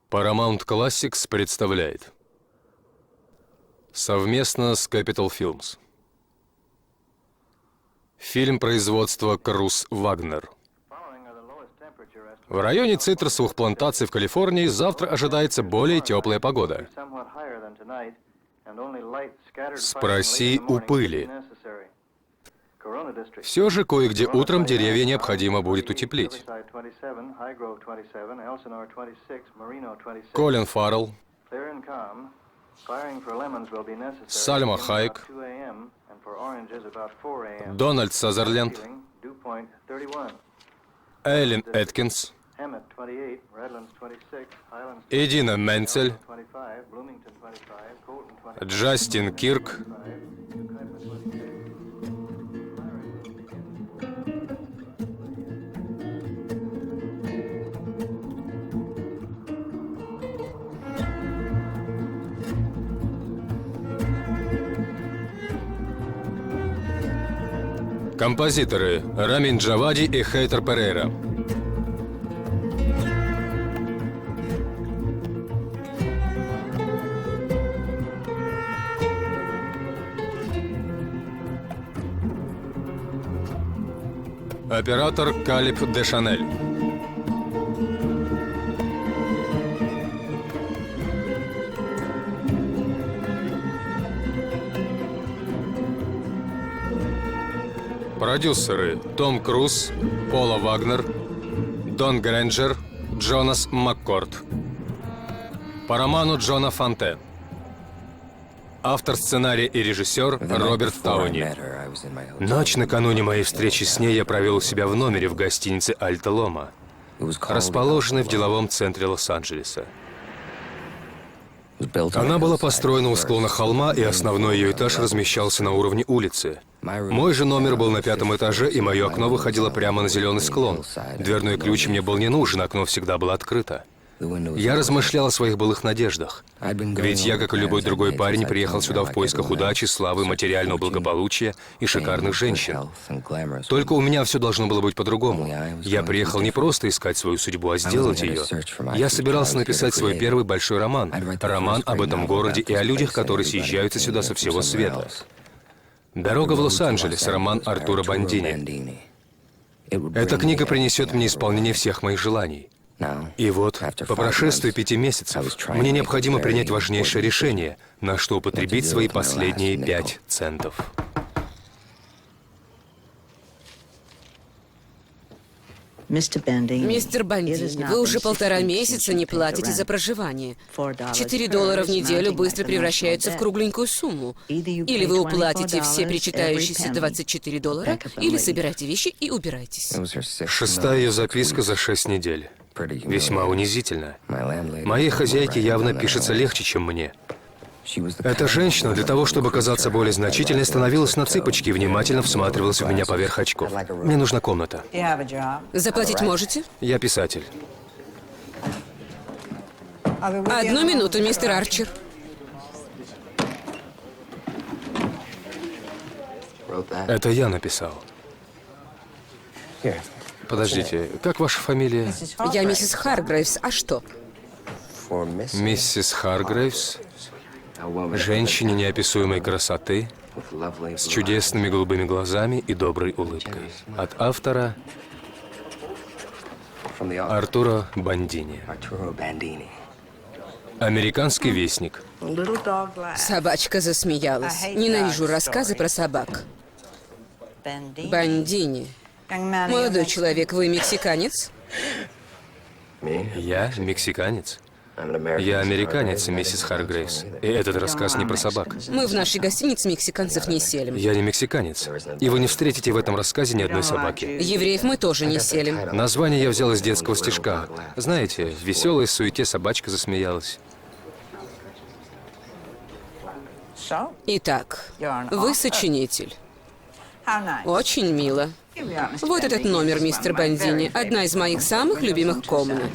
Paramount Classics представляет совместно с Capital Films фильм производства Крус Вагнер. В районе цитрусовых плантаций в Калифорнии завтра ожидается более теплая погода. Спроси у пыли. Все же кое-где утром деревья необходимо будет утеплить. Колин Фаррелл, Сальма Хайек, Дональд Сазерленд, Эйлин Эткинс, Идина Менцель, Джастин Кирк, композиторы Рамин Джавади и Хейтер Перейра. Оператор Калиб де Шанель. Продюсеры Том Круз, Пола Вагнер, Дон Грэнджер, Джонас Маккорд. По роману Джона Фонте. Автор сценария и режиссер Роберт Тауни. Ночь накануне моей встречи с ней я провел у себя в номере в гостинице Альта Лома, расположенной в деловом центре Лос-Анджелеса. Она была построена у склона холма, и основной ее этаж размещался на уровне улицы. Мой же номер был на 5-м этаже, и мое окно выходило прямо на зеленый склон. Дверной ключ мне был не нужен, окно всегда было открыто. Я размышлял о своих былых надеждах. Ведь я, как и любой другой парень, приехал сюда в поисках удачи, славы, материального благополучия и шикарных женщин. Только у меня все должно было быть по-другому. Я приехал не просто искать свою судьбу, а сделать ее. Я собирался написать свой первый большой роман. Роман об этом городе и о людях, которые съезжаются сюда со всего света. «Дорога в Лос-Анджелес», роман Артура Бондини. Эта книга принесет мне исполнение всех моих желаний. И вот, по прошествии 5 месяцев, мне необходимо принять важнейшее решение, на что употребить свои последние 5 центов. Мистер Бондини, вы уже 1,5 месяца не платите за проживание. $4 в неделю быстро превращаются в кругленькую сумму. Или вы уплатите все причитающиеся $24, или собирайте вещи и убирайтесь. 6-я ее записка за 6 недель. Весьма унизительно. Моей хозяйке явно пишется легче, чем мне. Эта женщина, для того, чтобы казаться более значительной, становилась на цыпочки и внимательно всматривалась в меня поверх очков. Мне нужна комната. Заплатить можете? Я писатель. 1 минуту, мистер Арчер. Это я написал. Подождите, как ваша фамилия? Я миссис Харгрейвс. А что? Миссис Харгрейвс? Женщине неописуемой красоты, с чудесными голубыми глазами и доброй улыбкой. От автора Артура Бондини. Американский вестник. Собачка засмеялась. Ненавижу рассказы про собак. Бондини. Молодой человек, вы мексиканец? Я мексиканец. Я американец, миссис Харгрейвс. И этот рассказ не про собак. Мы в нашей гостинице мексиканцев не селим. Я не мексиканец. И вы не встретите в этом рассказе ни одной собаки. Евреев мы тоже не селим. Название я взял из детского стишка. Знаете, в веселой суете собачка засмеялась. Итак, вы сочинитель. Очень мило. Вот этот номер, мистер Бандини. Одна из моих самых любимых комнат.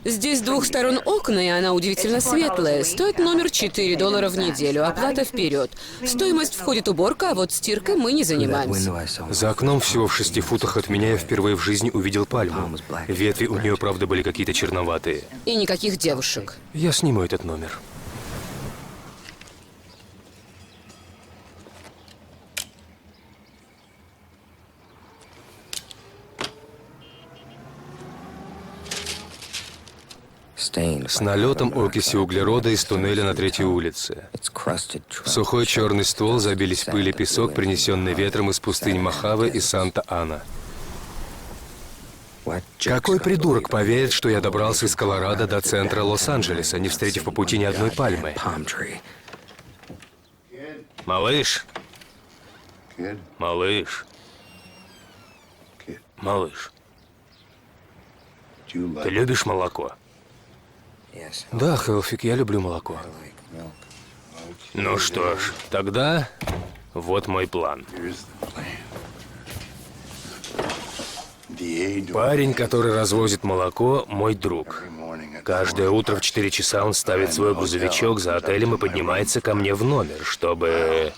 Здесь с двух сторон окна, и она удивительно светлая. Стоит номер $4 в неделю, оплата вперед. В стоимость входит уборка, а вот стиркой мы не занимаемся. За окном всего в 6 футах от меня я впервые в жизни увидел пальму. Ветви у нее, правда, были какие-то черноватые. И никаких девушек. Я сниму этот номер. С налетом окиси углерода из туннеля на 3-й улице. В сухой черный ствол забились пыль и песок, принесенный ветром из пустынь Мохаве и Санта-Ана. Какой придурок поверит, что я добрался из Колорадо до центра Лос-Анджелеса, не встретив по пути ни одной пальмы? Малыш? Малыш? Малыш? Ты любишь молоко? Да, Хелфик, я люблю молоко. Ну что ж, тогда вот мой план. Парень, который развозит молоко, мой друг. Каждое утро в 4 часа он ставит свой грузовичок за отелем и поднимается ко мне в номер, чтобы...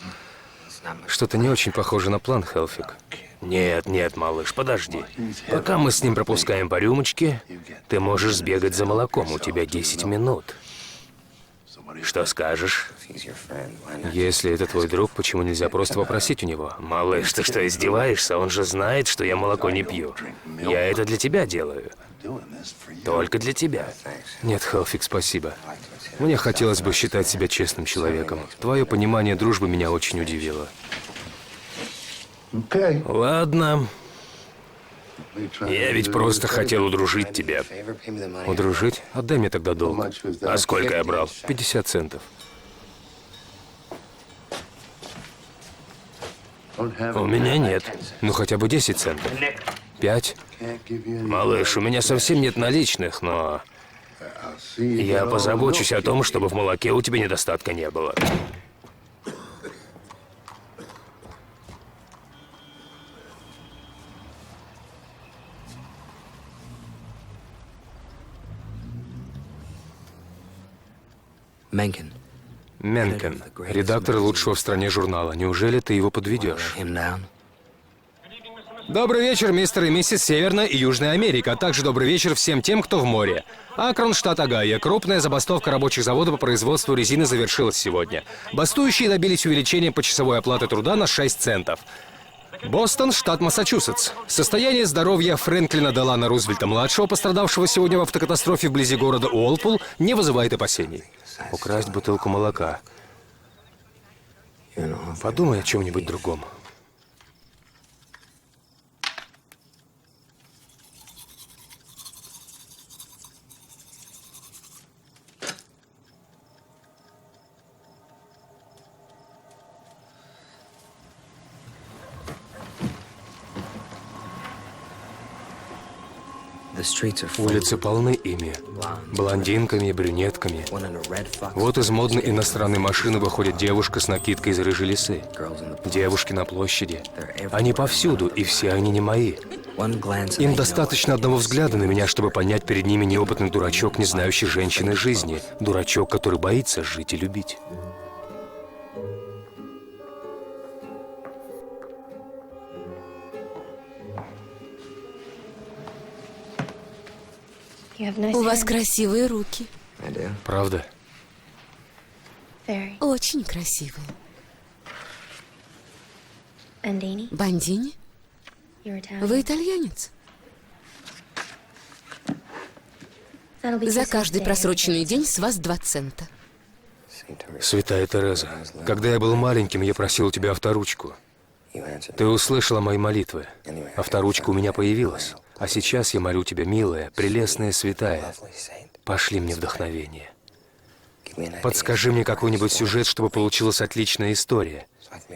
Что-то не очень похоже на план, Хелфик. Нет, нет, малыш, подожди. Пока мы с ним пропускаем по рюмочке, ты можешь сбегать за молоком, у тебя 10 минут. Что скажешь? Если это твой друг, почему нельзя просто попросить у него? Малыш, ты что, издеваешься? Он же знает, что я молоко не пью. Я это для тебя делаю. Только для тебя. Нет, Хелфик, спасибо. Мне хотелось бы считать себя честным человеком. Твое понимание дружбы меня очень удивило. Ладно. Я ведь просто хотел удружить тебя. Удружить? Отдай мне тогда долг. А сколько я брал? 50 центов. У меня нет. Ну хотя бы 10 центов. 5? Малыш, у меня совсем нет наличных, но... Я позабочусь о том, чтобы в молоке у тебя недостатка не было. Менкен, редактор лучшего в стране журнала. Неужели ты его подведешь? Добрый вечер, мистер и миссис Северная и Южная Америка, а также добрый вечер всем тем, кто в море. Акрон, штат Огайо. Крупная забастовка рабочих заводов по производству резины завершилась сегодня. Бастующие добились увеличения почасовой оплаты труда на 6 центов. Бостон, штат Массачусетс. Состояние здоровья Фрэнклина Делана Рузвельта-младшего, пострадавшего сегодня в автокатастрофе вблизи города Уолпул, не вызывает опасений. Украсть бутылку молока. Подумай о чем-нибудь другом. Улицы полны ими. Блондинками и брюнетками. Вот из модной иностранной машины выходит девушка с накидкой из рыжей лисы. Девушки на площади. Они повсюду, и все они не мои. Им достаточно одного взгляда на меня, чтобы понять, перед ними неопытный дурачок, не знающий женщины жизни. Дурачок, который боится жить и любить. У вас красивые руки. Правда? Очень красивые. Бандини? Вы итальянец? За каждый просроченный день с вас 2 цента. Святая Тереза, когда я был маленьким, я просил у тебя авторучку. Ты услышала мои молитвы. Авторучка у меня появилась. А сейчас я молю тебя, милая, прелестная святая, пошли мне вдохновение. Подскажи мне какой-нибудь сюжет, чтобы получилась отличная история.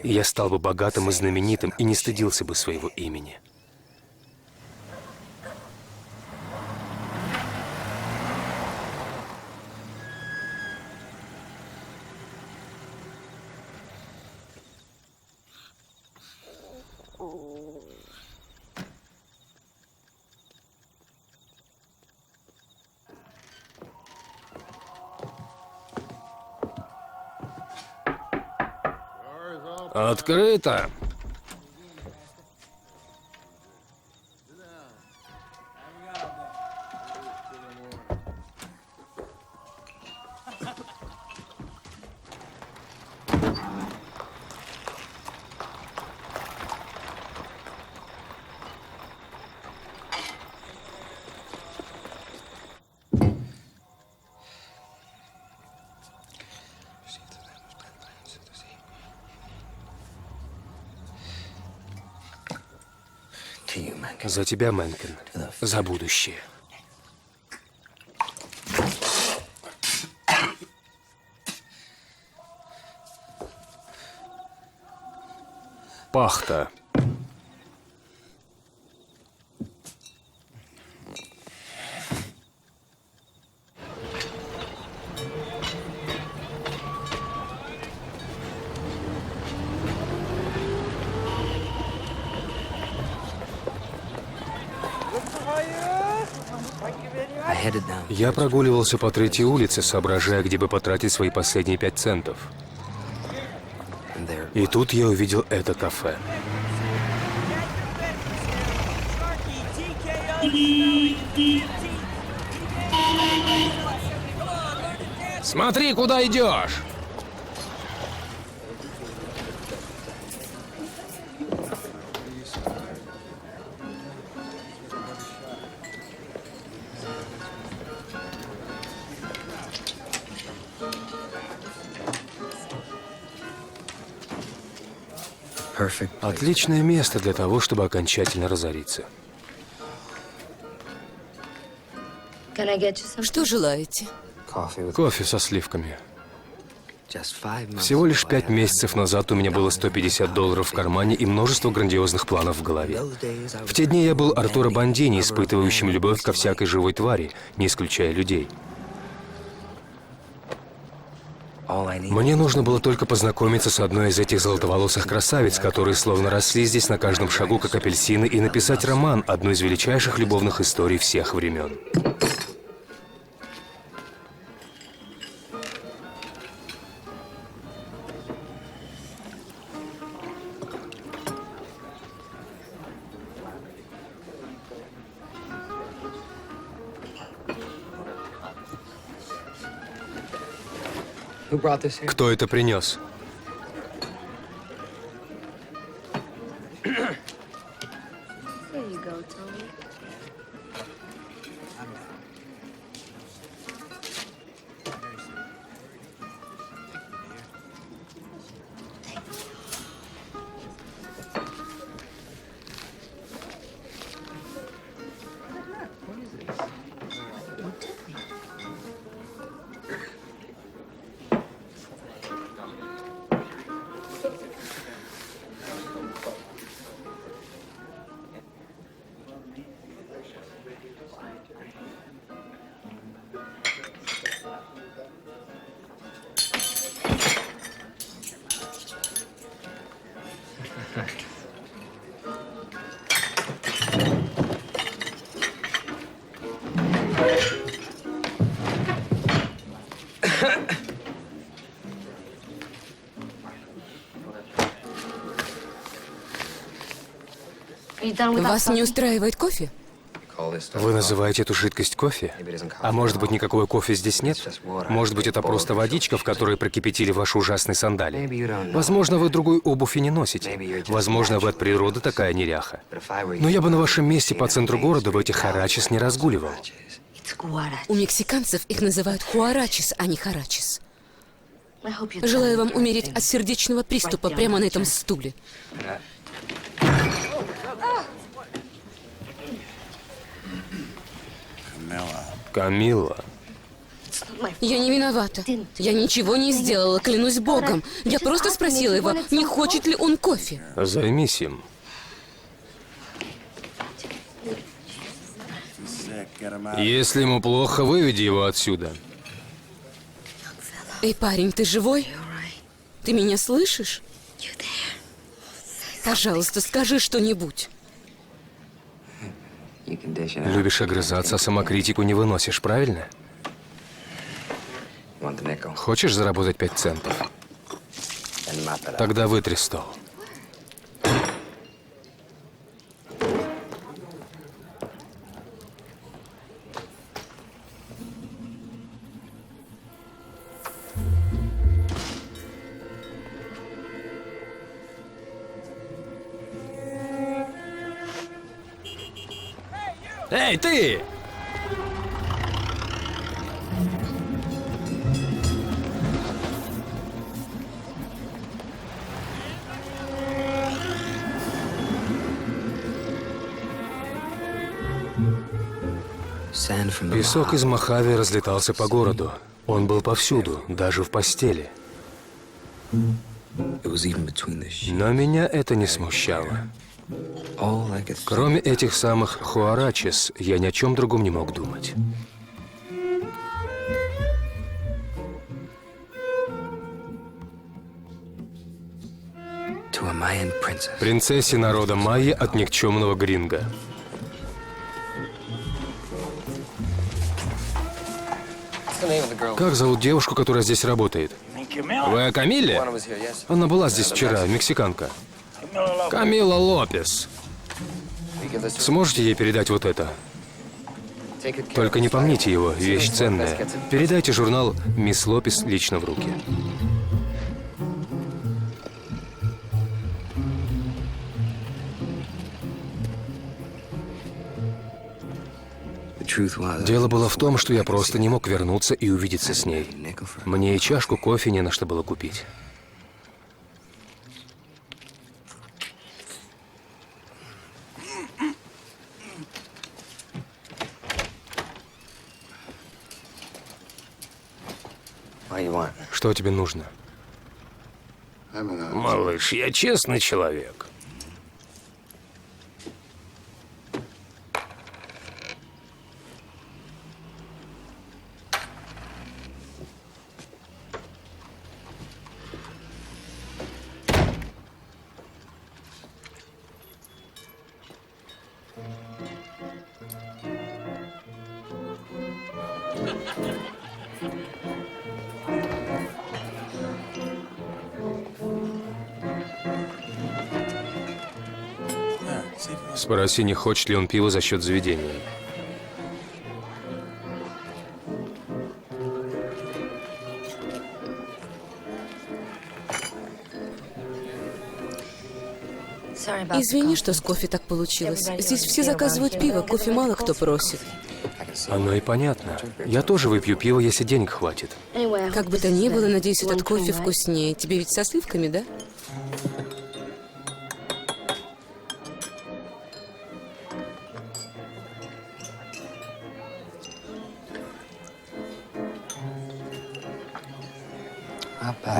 И я стал бы богатым и знаменитым, и не стыдился бы своего имени. Открыто. За тебя, Мэнкен. За будущее. Пахта. Я прогуливался по третьей улице, соображая, где бы потратить свои последние 5 центов. И тут я увидел это кафе. Смотри, куда идешь! Отличное место для того, чтобы окончательно разориться. Что желаете? Кофе со сливками. Всего лишь 5 месяцев назад у меня было $150 в кармане и множество грандиозных планов в голове. В те дни я был Артуро Бондини, испытывающим любовь ко всякой живой твари, не исключая людей. Мне нужно было только познакомиться с одной из этих золотоволосых красавиц, которые словно росли здесь на каждом шагу, как апельсины, и написать роман, одну из величайших любовных историй всех времен. Кто это принес? Вас не устраивает кофе? Вы называете эту жидкость кофе? А может быть, никакого кофе здесь нет? Может быть, это просто водичка, в которой прокипятили ваши ужасные сандали? Возможно, вы другой обуви не носите. Возможно, вы от природы такая неряха. Но я бы на вашем месте по центру города в этих харачис не разгуливал. У мексиканцев их называют хуарачис, а не харачис. Желаю вам умереть от сердечного приступа прямо на этом стуле. Камилла. Я не виновата. Я ничего не сделала, клянусь Богом. Я просто спросила его, не хочет ли он кофе. Займись им. Если ему плохо, выведи его отсюда. Эй, парень, ты живой? Ты меня слышишь? Пожалуйста, скажи что-нибудь. Любишь огрызаться, а самокритику не выносишь, правильно? Хочешь заработать 5 центов? Тогда вытри стол. Эй, ты! Песок из Мохаве разлетался по городу. Он был повсюду, даже в постели. Но меня это не смущало. Кроме этих самых хуарачес, я ни о чем другом не мог думать. Принцессе народа майя от никчемного гринга. Как зовут девушку, которая здесь работает? Вы о Камиле? Она была здесь вчера, мексиканка. Камила Лопес. Сможете ей передать вот это? Только не помните его, вещь ценная. Передайте журнал «Мисс Лопес» лично в руки. Дело было в том, что я просто не мог вернуться и увидеться с ней. Мне и чашку кофе не на что было купить. Что тебе нужно? Малыш, я честный человек. Спроси, не хочет ли он пива за счет заведения. Извини, что с кофе так получилось. Здесь все заказывают пиво, кофе мало кто просит. Оно и понятно. Я тоже выпью пиво, если денег хватит. Как бы то ни было, надеюсь, этот кофе вкуснее. Тебе ведь со сливками, да?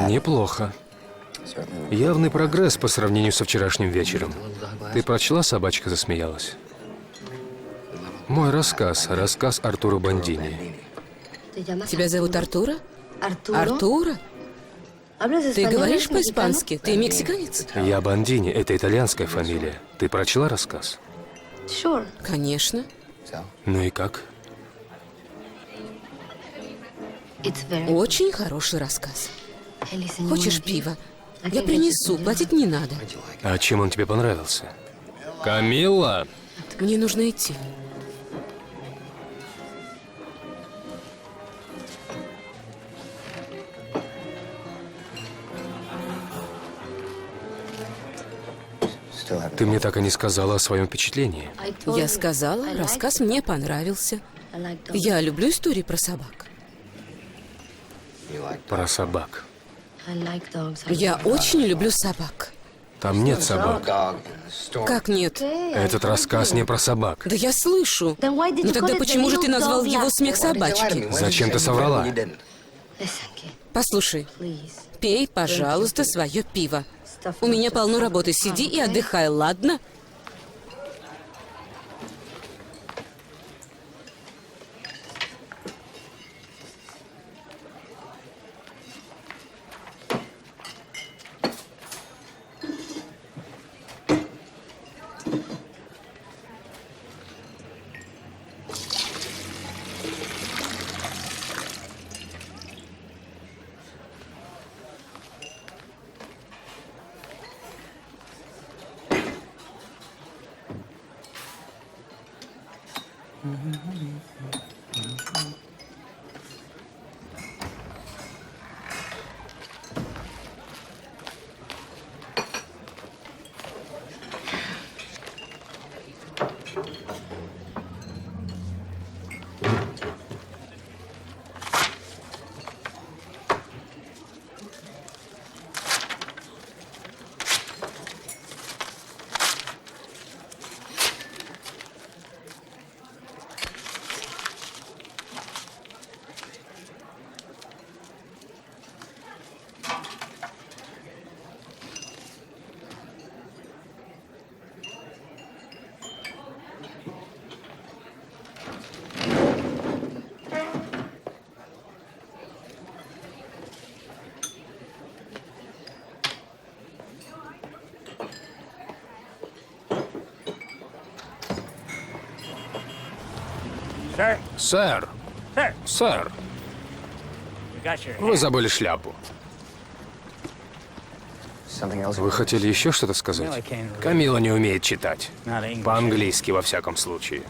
Неплохо. Явный прогресс по сравнению со вчерашним вечером. Ты прочла «Собачка засмеялась»? Мой рассказ Артуро Бондини. Тебя зовут Артуро? Артуро? Ты говоришь по-испански? Ты мексиканец? Я Бондини, это итальянская фамилия. Ты прочла рассказ? Конечно. Ну и как? Очень хороший рассказ. Хочешь пива? Я принесу, платить не надо. А чем он тебе понравился? Камилла! Мне нужно идти. Ты мне так и не сказала о своем впечатлении. Я сказала, рассказ мне понравился. Я люблю истории про собак. Про собак. Я очень люблю собак. Там нет собак. Как нет? Этот рассказ не про собак. Да я слышу. Ну тогда почему же ты назвал его «Смех собачки»? Зачем ты соврала? Послушай, пей, пожалуйста, свое пиво. У меня полно работы. Сиди и отдыхай, ладно? Сэр! Сэр! Вы забыли шляпу. Вы хотели еще что-то сказать? Камила не умеет читать. По-английски, во всяком случае.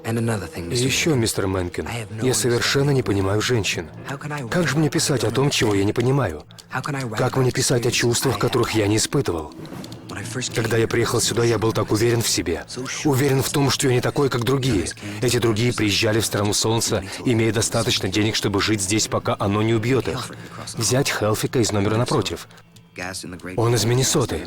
И еще, мистер Мэнкин, я совершенно не понимаю женщин. Как же мне писать о том, чего я не понимаю? Как мне писать о чувствах, которых я не испытывал? Когда я приехал сюда, я был так уверен в себе. Уверен в том, что я не такой, как другие. Эти другие приезжали в страну солнца, имея достаточно денег, чтобы жить здесь, пока оно не убьет их. Взять Хелфика из номера напротив. Он из Миннесоты.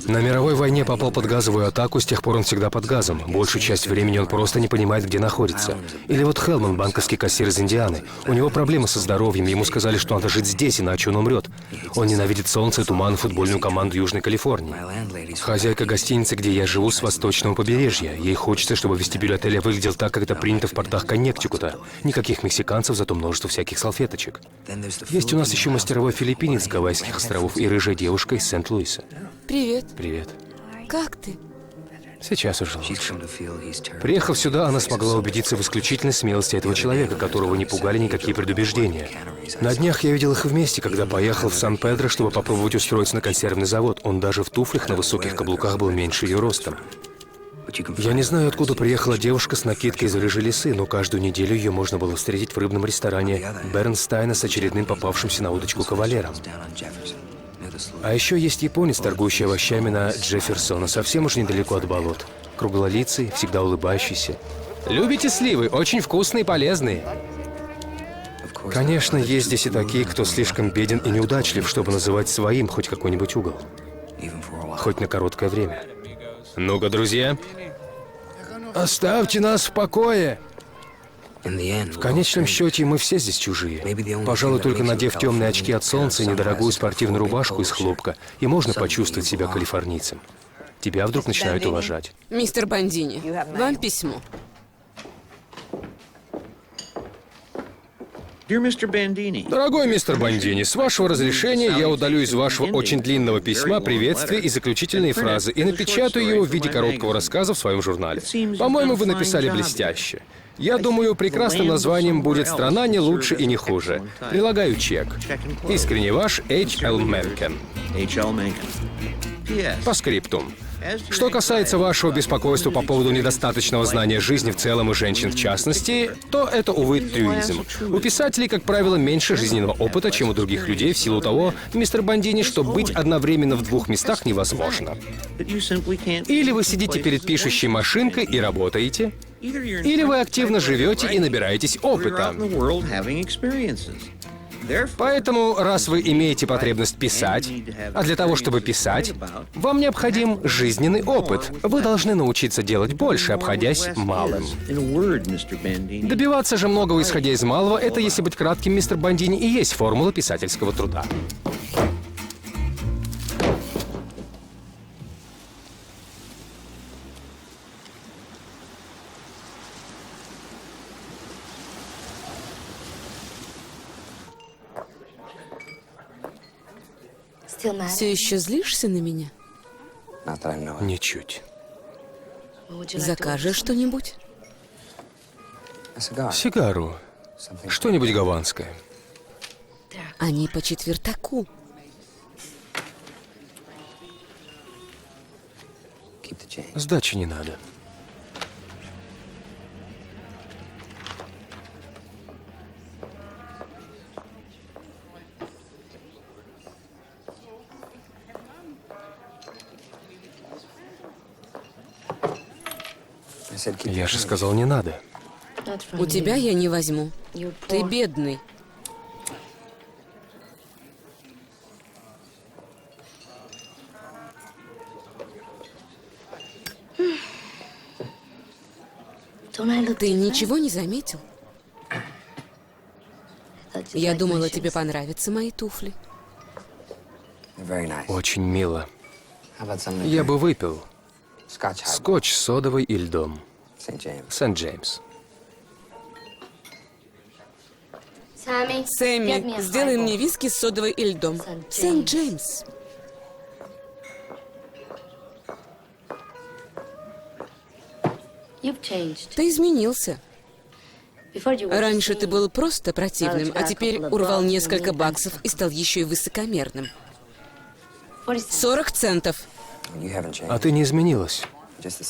На мировой войне попал под газовую атаку, с тех пор он всегда под газом. Большую часть времени он просто не понимает, где находится. Или вот Хелман, банковский кассир из Индианы. У него проблемы со здоровьем, ему сказали, что надо жить здесь, иначе он умрет. Он ненавидит солнце, туман, футбольную команду Южной Калифорнии. Хозяйка гостиницы, где я живу, с восточного побережья. Ей хочется, чтобы вестибюль отеля выглядел так, как это принято в портах Коннектикута. Никаких мексиканцев, зато множество всяких салфеточек. Есть у нас еще мастеровой филиппинец с Гавайских островов и рыжая девушка из Сент-Луиса. Привет. Привет. Как ты? Сейчас уже лучше. Приехав сюда, она смогла убедиться в исключительной смелости этого человека, которого не пугали никакие предубеждения. На днях я видел их вместе, когда поехал в Сан-Педро, чтобы попробовать устроиться на консервный завод. Он даже в туфлях на высоких каблуках был меньше ее ростом. Я не знаю, откуда приехала девушка с накидкой из рыжей лисы, но каждую неделю ее можно было встретить в рыбном ресторане Бернстайна с очередным попавшимся на удочку кавалером. А еще есть японец, торгующий овощами на Джефферсона, совсем уж недалеко от болот. Круглолицый, всегда улыбающийся. Любите сливы? Очень вкусные и полезные. Конечно, есть здесь и такие, кто слишком беден и неудачлив, чтобы называть своим хоть какой-нибудь угол. Хоть на короткое время. Ну-ка, друзья, оставьте нас в покое. В конечном счете, мы все здесь чужие. Пожалуй, только надев темные очки от солнца и недорогую спортивную рубашку из хлопка, и можно почувствовать себя калифорнийцем. Тебя вдруг начинают уважать. Мистер Бондини, вам письмо. Дорогой мистер Бондини, с вашего разрешения я удалю из вашего очень длинного письма приветствие и заключительные фразы и напечатаю его в виде короткого рассказа в своем журнале. По-моему, вы написали блестяще. Я думаю, прекрасным названием будет «Страна не лучше и не хуже». Прилагаю чек. Искренне ваш H.L. Mencken. По скриптум. Что касается вашего беспокойства по поводу недостаточного знания жизни в целом и женщин в частности, то это, увы, трюизм. У писателей, как правило, меньше жизненного опыта, чем у других людей, в силу того, мистер Бондини, что быть одновременно в двух местах невозможно. Или вы сидите перед пишущей машинкой и работаете, или вы активно живете и набираетесь опыта. Поэтому, раз вы имеете потребность писать, а для того, чтобы писать, вам необходим жизненный опыт. Вы должны научиться делать больше, обходясь малым. Добиваться же многого, исходя из малого, это, если быть кратким, мистер Бондини, и есть формула писательского труда. Все еще злишься на меня? Ничуть. Закажешь что-нибудь? Сигару. Что-нибудь гаванское. Они по четвертаку. Сдачи не надо. Я же сказал, не надо. У тебя я не возьму. Ты бедный. Ты ничего не заметил? Я думала, тебе понравятся мои туфли. Очень мило. Я бы выпил. Скотч содовый и льдом. Сент-Джеймс. Сэмми, сделай мне виски с содовой и льдом. Сент-Джеймс. Ты изменился. Раньше ты был просто противным, а теперь урвал несколько баксов и стал еще и высокомерным. 40 центов. А ты не изменилась.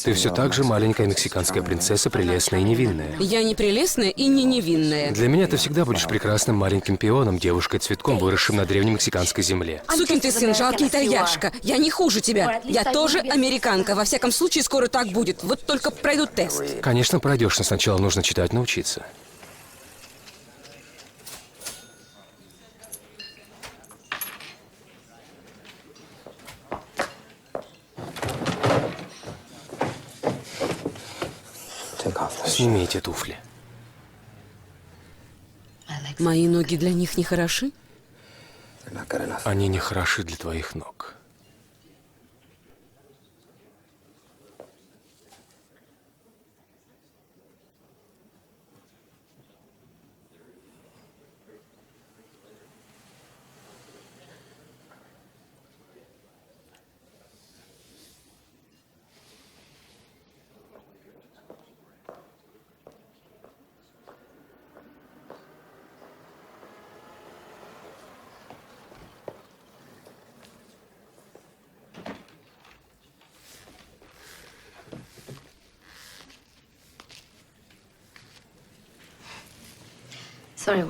Ты все так же маленькая мексиканская принцесса, прелестная и невинная. Я не прелестная и не невинная. Для меня ты всегда будешь прекрасным маленьким пионом, девушкой-цветком, выросшим на древней мексиканской земле. Сукин ты сын, жалкий итальяшка. Я не хуже тебя. Я тоже американка. Во всяком случае, скоро так будет. Вот только пройду тест. Конечно, пройдешь, но сначала нужно читать научиться. Сними эти туфли. Мои ноги для них не хороши? Они не хороши для твоих ног.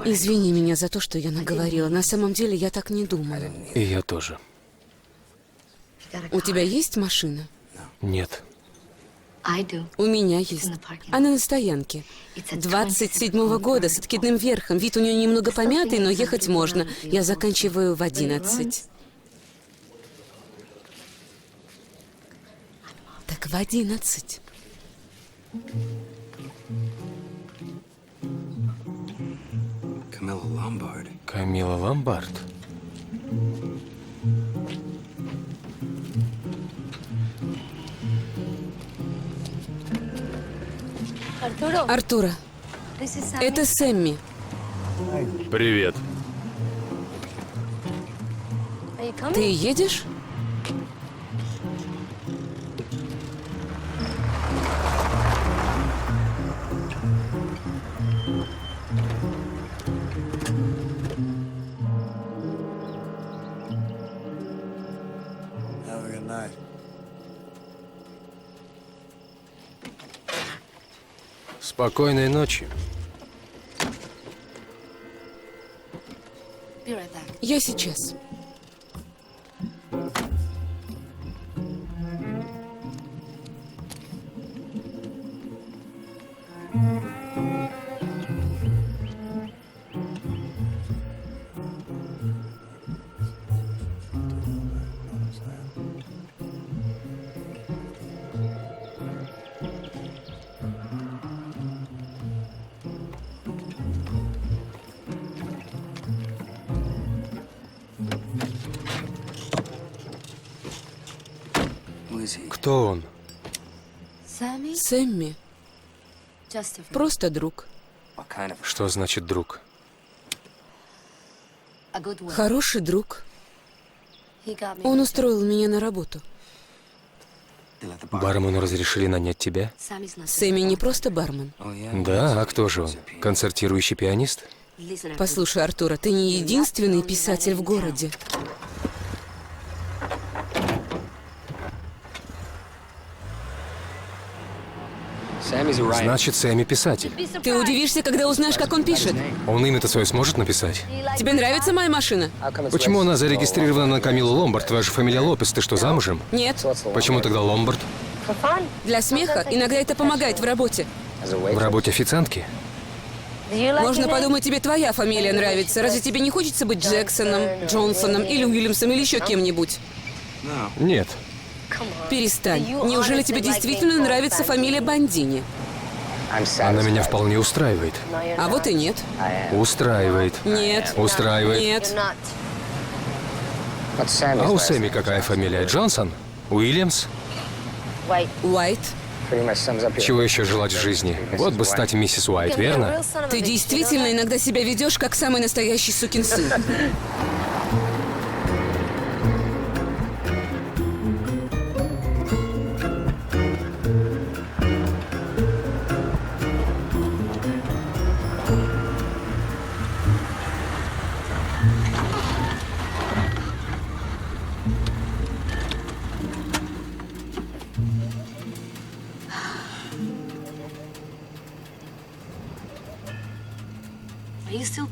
Извини меня за то, что я наговорила. На самом деле я так не думала. И я тоже. У тебя есть машина? Нет. У меня есть. Она на стоянке. 27-го года, с откидным верхом. Вид у нее немного помятый, но ехать можно. Я заканчиваю в 11. Так в 11. Камила Ломбард. Артура, это Сэмми. Привет. Ты едешь? Спокойной ночи. Я сейчас. Кто он? Сэмми. Просто друг. Что значит друг? Хороший друг. Он устроил меня на работу. Бармену разрешили нанять тебя? Сэмми не просто бармен. Да, а кто же он? Концертирующий пианист? Послушай, Артура, ты не единственный писатель в городе. Значит, Сэмми писатель. Ты удивишься, когда узнаешь, как он пишет. Он имя-то свое сможет написать? Тебе нравится моя машина? Почему она зарегистрирована на Камилу Ломбард? Твоя же фамилия Лопес. Ты что, замужем? Нет. Почему тогда Ломбард? Для смеха иногда это помогает в работе. В работе официантки? Можно подумать, тебе твоя фамилия нравится. Разве тебе не хочется быть Джексоном, Джонсоном или Уильямсом или еще кем-нибудь? Нет. Перестань. Неужели тебе действительно нравится фамилия Бондини? Она меня вполне устраивает. А вот и нет. Устраивает. Нет. Устраивает. Нет. А у Сэмми какая фамилия? Джонсон? Уильямс? Уайт. Чего еще желать в жизни? Вот бы стать миссис Уайт, верно? Ты действительно иногда себя ведешь как самый настоящий сукин сын.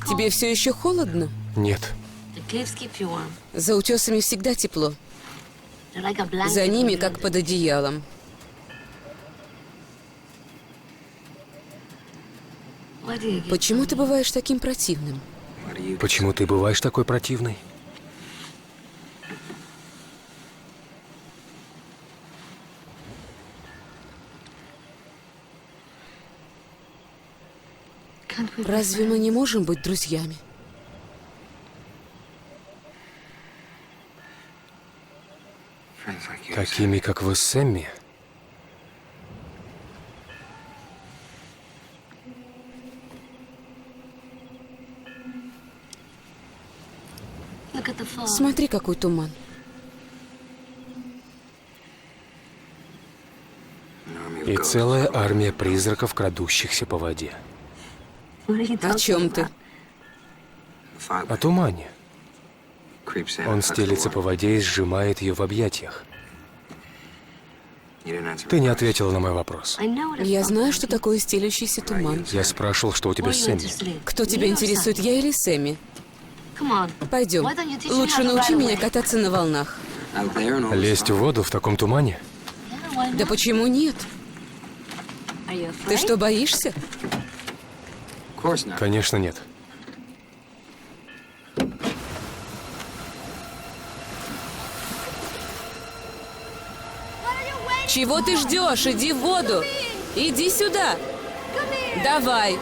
Тебе все еще холодно? Нет. За утесами всегда тепло. За ними, как под одеялом. Почему ты бываешь таким противным? Почему ты бываешь такой противный? Разве мы не можем быть друзьями? Такими, как вы с Сэмми? Смотри, какой туман. И целая армия призраков, крадущихся по воде. О чем ты? О тумане. Он стелится по воде и сжимает ее в объятиях. Ты не ответила на мой вопрос. Я знаю, что такое стелющийся туман. Я спрашивал, что у тебя с Сэмми. Кто тебя интересует, я или Сэмми? Пойдем. Лучше научи меня кататься на волнах. Лезть в воду в таком тумане? Да почему нет? Ты что, боишься? Конечно, нет. Чего ты ждешь? Иди в воду. Иди сюда. Давай.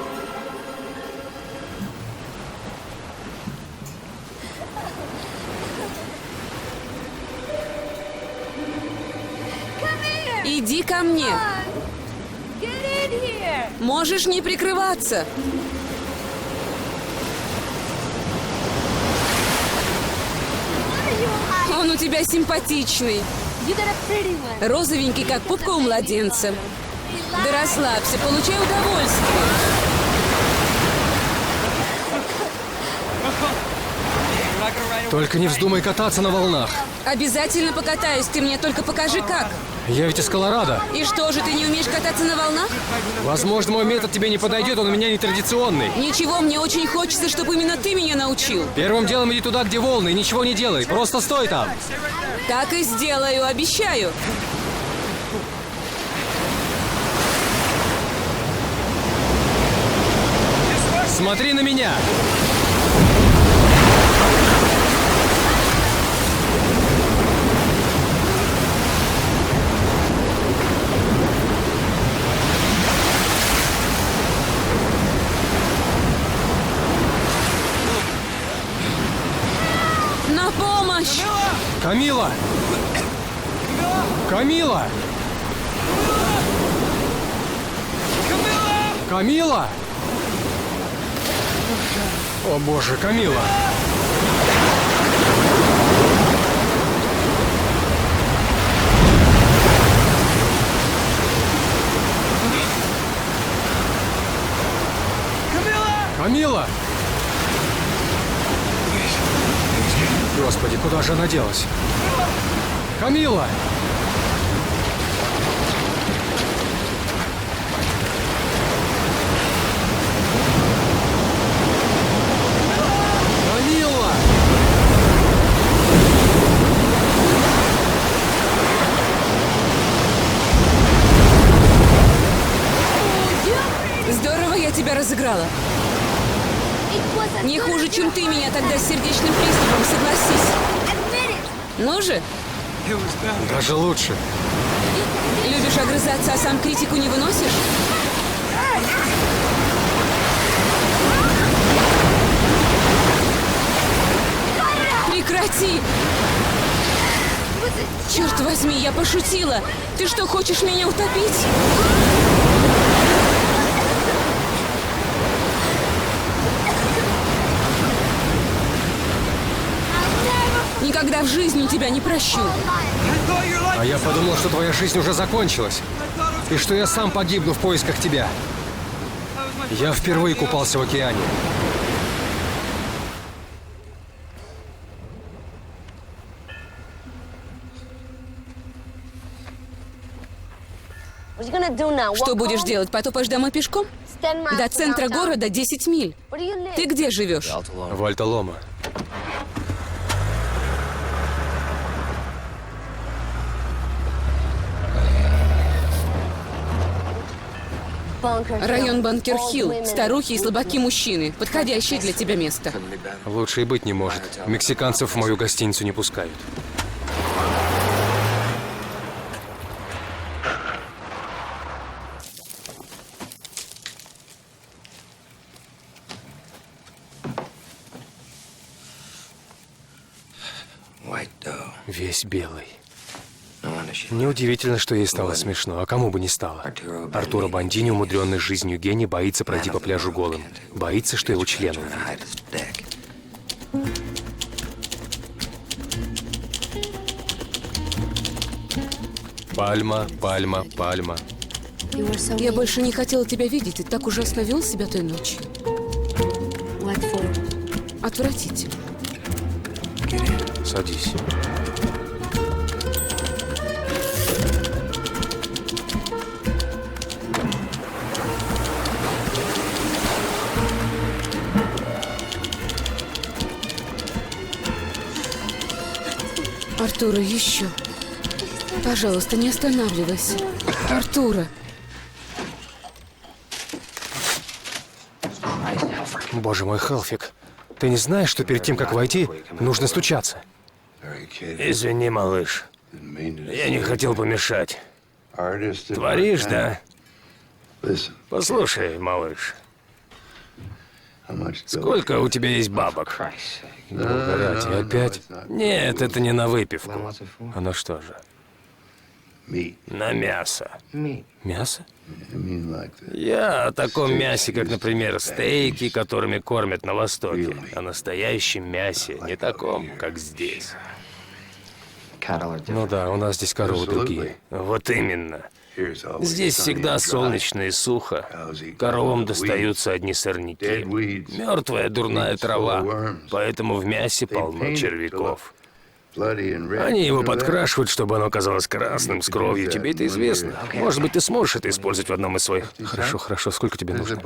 Иди ко мне. Можешь не прикрываться. Он у тебя симпатичный. Розовенький, как пупка у младенца. Да расслабься, получай удовольствие. Только не вздумай кататься на волнах. Обязательно покатаюсь, ты мне только покажи как. Я ведь из Колорадо. И что же, ты не умеешь кататься на волнах? Возможно, мой метод тебе не подойдет, он у меня нетрадиционный. Ничего, мне очень хочется, чтобы именно ты меня научил. Первым делом иди туда, где волны, и ничего не делай. Просто стой там. Так и сделаю, обещаю. Смотри на меня. На помощь! Камила! Камила! Камила! О боже, Камила! Камила! Господи, куда же она делась? Камила! Камила! Здорово я тебя разыграла. Не хуже, чем ты меня тогда с сердечным приступом, согласись. Ну же, Даже лучше. любишь огрызаться, а сам критику не выносишь? Прекрати! Черт возьми, я пошутила! Ты что, хочешь меня утопить? Никогда в жизни тебя не прощу. А я подумал, что твоя жизнь уже закончилась. И что я сам погибну в поисках тебя. Я впервые купался в океане. Что будешь делать? Потопаешь домой пешком? До центра города 10 миль. Ты где живешь? В Альталома. Район Банкер-Хилл. Старухи и слабаки-мужчины. Подходящее для тебя место. Лучше и быть не может. Мексиканцев в мою гостиницу не пускают. Весь белый. Неудивительно, что ей стало смешно, а кому бы не стало. Артуро Бондини, умудренный жизнью гений, боится пройти по пляжу голым. Боится, что его член увидит. Пальма, пальма, пальма. Я больше не хотела тебя видеть. Ты так ужасно вел себя той ночью. Отвратительно. Садись. Артура, еще. Пожалуйста, не останавливайся. Артура. Боже мой, Хелфик, ты не знаешь, что перед тем, как войти, нужно стучаться? Извини, малыш. Я не хотел помешать. Творишь, да? Послушай, малыш. Сколько у тебя есть бабок? Блядь, и опять? Нет, это не на выпивку. А на что же? На мясо. Мясо? Я о таком мясе, как, например, стейки, которыми кормят на Востоке. О настоящем мясе, не таком, как здесь. Ну да, у нас здесь коровы другие. Вот именно. Здесь всегда солнечно и сухо. Коровам достаются одни сорняки. Мертвая дурная трава, поэтому в мясе полно червяков. Они его подкрашивают, чтобы оно казалось красным, с кровью. Тебе это известно. Может быть, ты сможешь это использовать в одном из своих... Хорошо, хорошо. Сколько тебе нужно?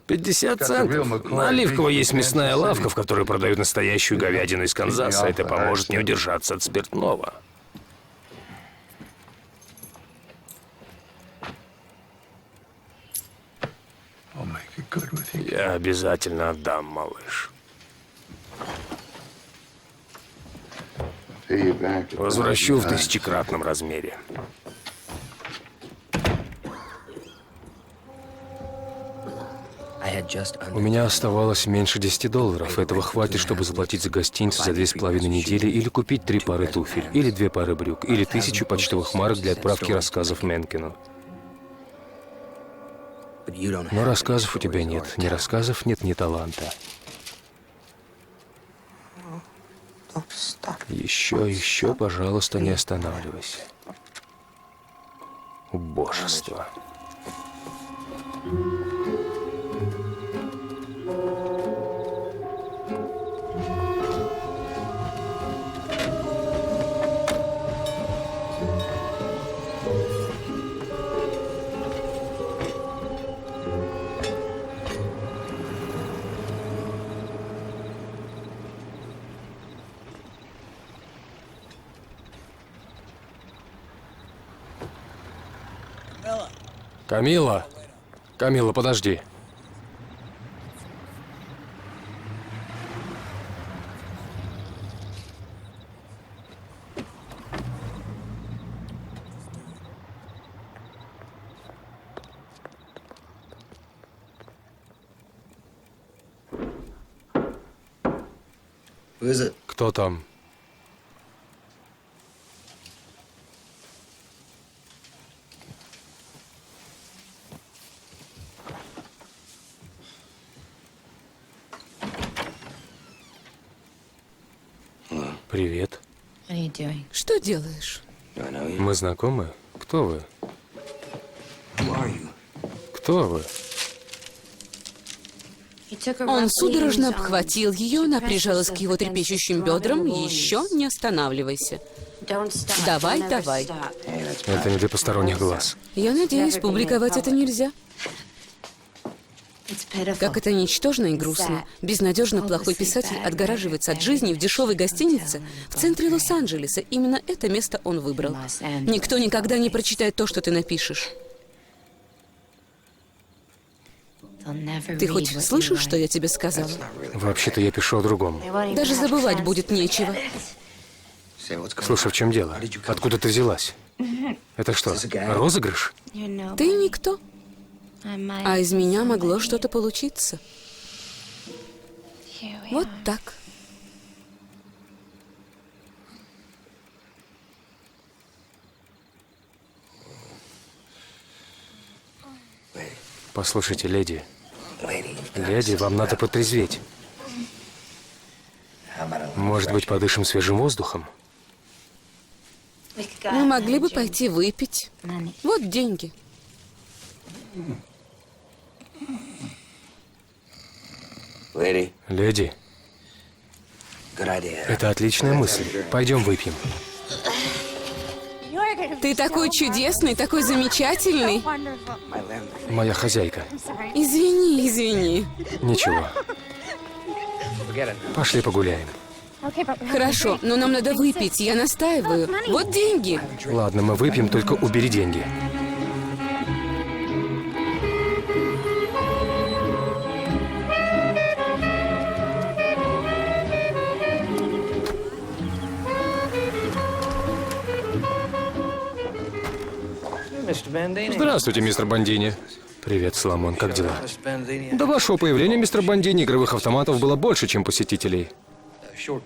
50 центов. На Оливково есть мясная лавка, в которой продают настоящую говядину из Канзаса. Это поможет не удержаться от спиртного. Я обязательно отдам, малыш. Возвращу в тысячекратном размере. У меня оставалось меньше $10. Этого хватит, чтобы заплатить за гостиницу за 2,5 недели или купить 3 пары туфель, или 2 пары брюк, или 1000 почтовых марок для отправки рассказов Менкину. Но рассказов у тебя нет. Ни рассказов нет, ни таланта. Еще, пожалуйста, не останавливайся. Убожество. Камила! Камила, подожди. Кто там? Привет. Что делаешь? Мы знакомы? Кто вы? Кто вы? Он судорожно обхватил ее, она прижалась к его трепещущим бедрам. Еще не останавливайся. Давай, давай. Это не для посторонних глаз. Я надеюсь, публиковать это нельзя. Как это ничтожно и грустно. Безнадежно плохой писатель отгораживается от жизни в дешевой гостинице в центре Лос-Анджелеса. Именно это место он выбрал. Никто никогда не прочитает то, что ты напишешь. Ты хоть слышал, что я тебе сказала? Вообще-то я пишу о другом. Даже забывать будет нечего. Слушай, в чем дело? Откуда ты взялась? Это что, розыгрыш? Ты никто. А из меня могло что-то получиться. Вот так. Послушайте, леди. Леди, вам надо потрезветь. Может быть, подышим свежим воздухом? Мы могли бы пойти выпить. Вот деньги. Леди, это отличная мысль. Пойдем выпьем. Ты такой чудесный, такой замечательный. Моя хозяйка. Извини, извини. Ничего. Пошли погуляем. Хорошо, но нам надо выпить, я настаиваю. Вот деньги. Ладно, мы выпьем, только убери деньги. Здравствуйте, мистер Бандини. Привет, Соломон, как дела? До вашего появления, мистер Бандини, игровых автоматов было больше, чем посетителей.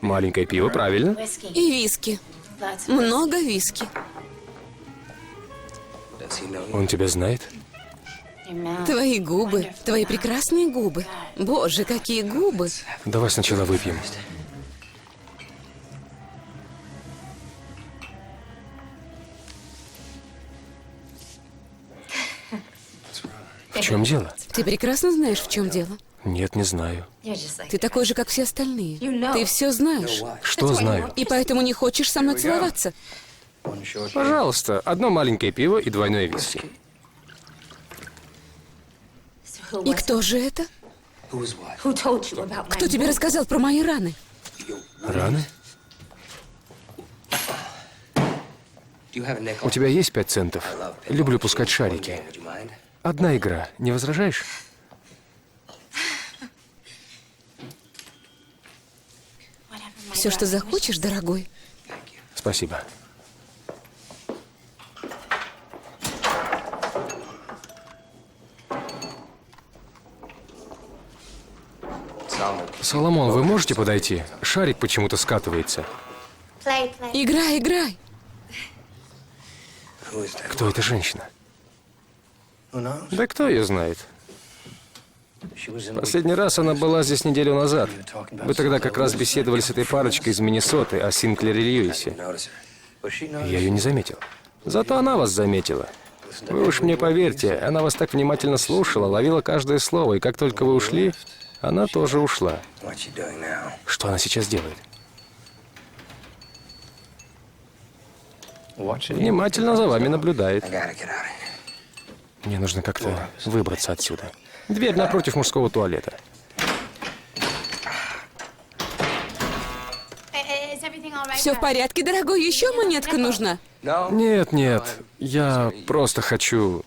Маленькое пиво, правильно? И виски. Много виски. Он тебя знает? Твои губы, твои прекрасные губы. Боже, какие губы. Давай сначала выпьем. В чем дело? Ты прекрасно знаешь, в чем дело. Нет, не знаю. Ты такой же, как все остальные. Ты все знаешь. Что знаю? И поэтому не хочешь со мной целоваться. Пожалуйста, одно маленькое пиво и двойное виски. И кто же это? Кто тебе рассказал про мои раны? Раны? У тебя есть 5 центов? Люблю пускать шарики. Одна игра. Не возражаешь? Все, что захочешь, дорогой. Спасибо. Соломон, вы можете подойти? Шарик почему-то скатывается. Играй, играй. Кто эта женщина? Да кто ее знает? Последний раз она была здесь неделю назад. Вы тогда как раз беседовали с этой парочкой из Миннесоты о Синклере Льюисе. Я ее не заметил. Зато она вас заметила. Вы уж мне поверьте, она вас так внимательно слушала, ловила каждое слово, и как только вы ушли, она тоже ушла. Что она сейчас делает? Внимательно за вами наблюдает. Мне нужно как-то выбраться отсюда. Дверь напротив мужского туалета. Все в порядке, дорогой? Еще монетка нужна? Нет, нет, я просто хочу...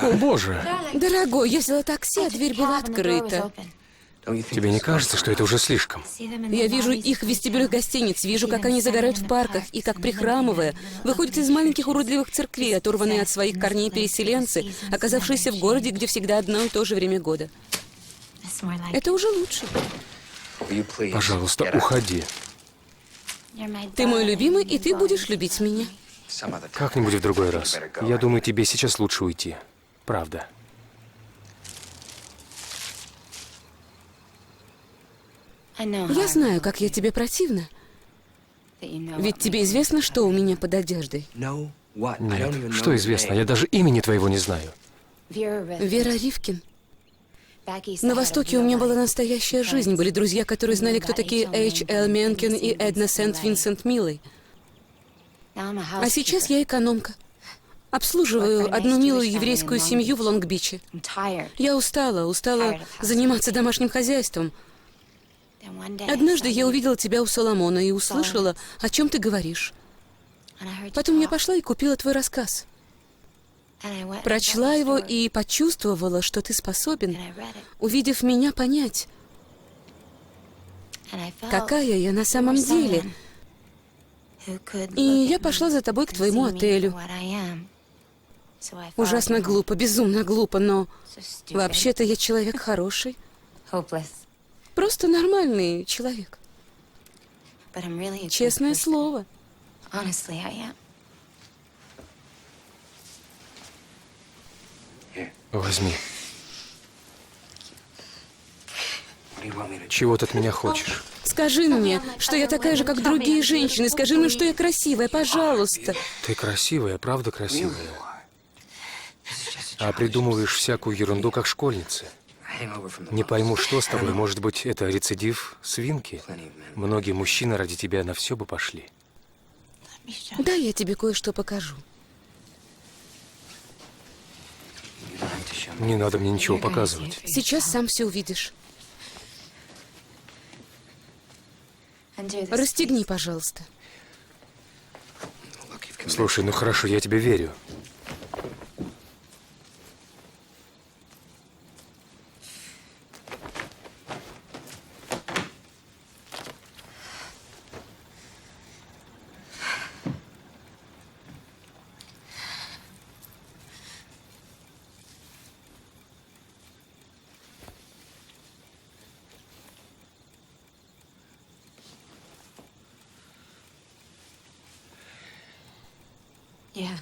О, боже! Дорогой, я взяла такси, а дверь была открыта. Тебе не кажется, что это уже слишком? Я вижу их в вестибюлях гостиниц, вижу, как они загорают в парках, и как, прихрамывая, выходят из маленьких уродливых церквей, оторванные от своих корней переселенцы, оказавшиеся в городе, где всегда одно и то же время года. Это уже лучше. Пожалуйста, уходи. Ты мой любимый, и ты будешь любить меня. Как-нибудь в другой раз. Я думаю, тебе сейчас лучше уйти. Правда. Я знаю, как я тебе противна. Ведь тебе известно, что у меня под одеждой. Нет, что известно? Я даже имени твоего не знаю. Вера Ривкин. На Востоке у меня была настоящая жизнь. Были друзья, которые знали, кто такие H.L. Менкен и Эдна Сент-Винсент Миллой. А сейчас я экономка. Обслуживаю одну милую еврейскую семью в Лонг-Биче. Я устала заниматься домашним хозяйством. Однажды я увидела тебя у Соломона и услышала, о чем ты говоришь. Потом я пошла и купила твой рассказ. Прочла его и почувствовала, что ты способен, увидев меня, понять, какая я на самом деле. И я пошла за тобой к твоему отелю. Ужасно глупо, безумно глупо, но вообще-то я человек хороший. Просто нормальный человек. Честное слово. Возьми. Чего ты от меня хочешь? Скажи мне, что я такая же, как другие женщины. Скажи мне, что я красивая, пожалуйста. Ты красивая, правда красивая. А придумываешь всякую ерунду, как школьница. Не пойму, что с тобой. Может быть, это рецидив свинки? Многие мужчины ради тебя на все бы пошли. Да, я тебе кое-что покажу. Не надо мне ничего показывать. Сейчас сам все увидишь. Расстегни, пожалуйста. Слушай, ну хорошо, я тебе верю.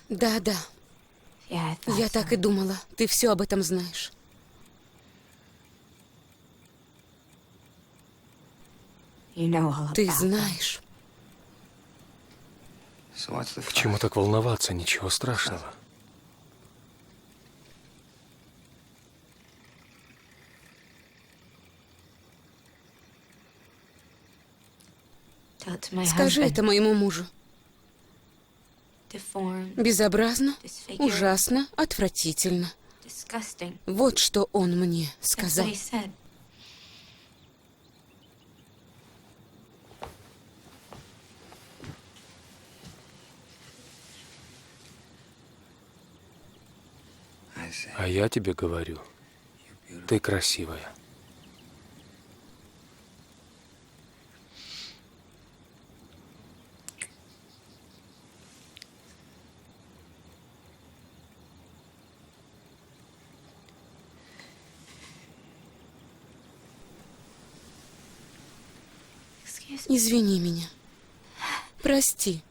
Да, да. Я так и думала. Ты все об этом знаешь. Ты знаешь. К чему так волноваться? Ничего страшного. Скажи это моему мужу. Безобразно, ужасно, отвратительно. Вот что он мне сказал. А я тебе говорю, ты красивая. Извини меня. Прости.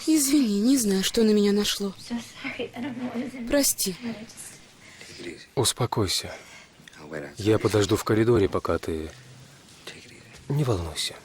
Извини, не знаю, что на меня нашло. Прости. Успокойся. Я подожду в коридоре, пока ты... Не волнуйся.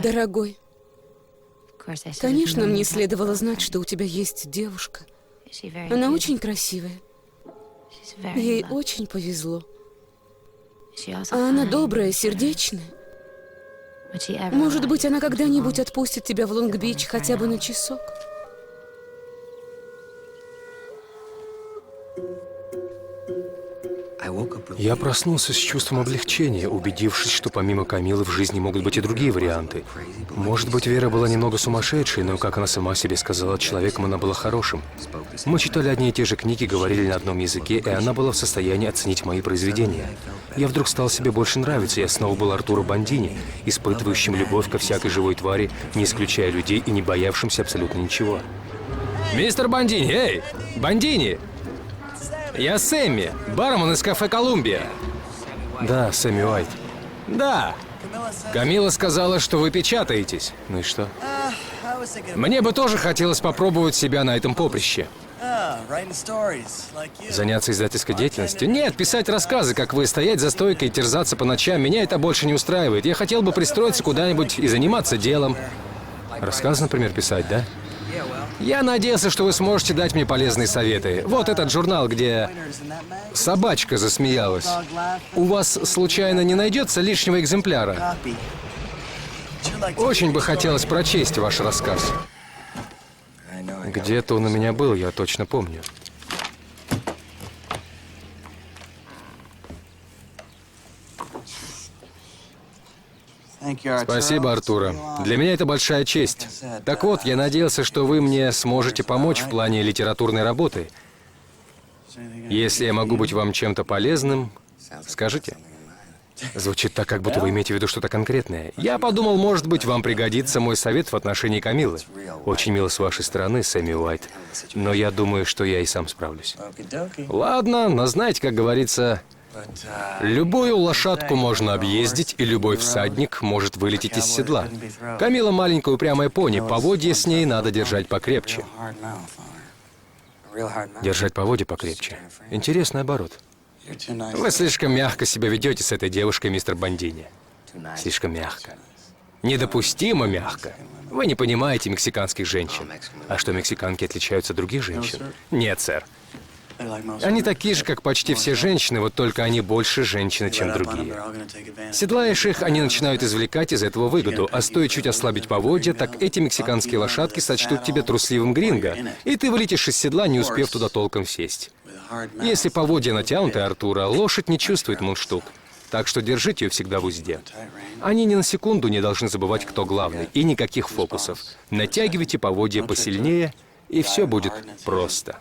Дорогой, конечно, мне следовало знать, что у тебя есть девушка. Она очень красивая. Ей очень повезло. А она добрая, сердечная. Может быть, она когда-нибудь отпустит тебя в Лонг-Бич хотя бы на часок? Я проснулся с чувством облегчения, убедившись, что помимо Камилы в жизни могут быть и другие варианты. Может быть, Вера была немного сумасшедшей, но, как она сама себе сказала, человеком она была хорошим. Мы читали одни и те же книги, говорили на одном языке, и она была в состоянии оценить мои произведения. Я вдруг стал себе больше нравиться, я снова был Артуро Бондини, испытывающим любовь ко всякой живой твари, не исключая людей и не боявшимся абсолютно ничего. «Мистер Бондини, эй! Бондини! Я Сэмми, бармен из кафе «Колумбия». Да, Сэмми Уайт. Да. Камила сказала, что вы печатаетесь. Ну и что? Мне бы тоже хотелось попробовать себя на этом поприще. Заняться издательской деятельностью? Нет, писать рассказы, как вы, стоять за стойкой и терзаться по ночам. Меня это больше не устраивает. Я хотел бы пристроиться куда-нибудь и заниматься делом. Рассказы, например, писать, да? Я надеялся, что вы сможете дать мне полезные советы. Вот этот журнал, где собачка засмеялась. У вас, случайно, не найдется лишнего экземпляра? Очень бы хотелось прочесть ваш рассказ. Где-то он у меня был, я точно помню. Спасибо, Артуро. Для меня это большая честь. Так вот, я надеялся, что вы мне сможете помочь в плане литературной работы. Если я могу быть вам чем-то полезным, скажите. Звучит так, как будто вы имеете в виду что-то конкретное. Я подумал, может быть, вам пригодится мой совет в отношении Камилы. Очень мило с вашей стороны, Сэмми Уайт. Но я думаю, что я и сам справлюсь. Ладно, но знаете, как говорится... Любую лошадку можно объездить, и любой всадник может вылететь из седла. Камила маленькая упрямая пони, поводья с ней надо держать покрепче. Держать поводья покрепче. Интересный оборот. Вы слишком мягко себя ведете с этой девушкой, мистер Бондини. Слишком мягко. Недопустимо мягко. Вы не понимаете мексиканских женщин. А что, мексиканки отличаются от других женщин? Нет, сэр. Они такие же, как почти все женщины, вот только они больше женщины, чем другие. Седлаешь их, они начинают извлекать из этого выгоду, а стоит чуть ослабить поводья, так эти мексиканские лошадки сочтут тебя трусливым гринго, и ты вылетишь из седла, не успев туда толком сесть. Если поводья натянуты, Артура, лошадь не чувствует мундштук. Так что держите ее всегда в узде. Они ни на секунду не должны забывать, кто главный, и никаких фокусов. Натягивайте поводья посильнее, и все будет просто.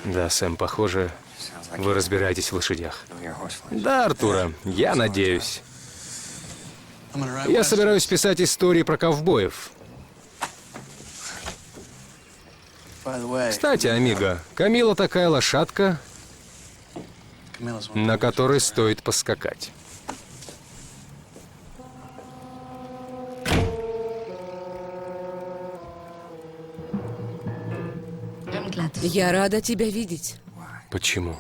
Да, Сэм, похоже, вы разбираетесь в лошадях. Да, Артура, я надеюсь. Я собираюсь писать истории про ковбоев. Кстати, амиго, Камила такая лошадка, на которой стоит поскакать. Я рада тебя видеть. Почему?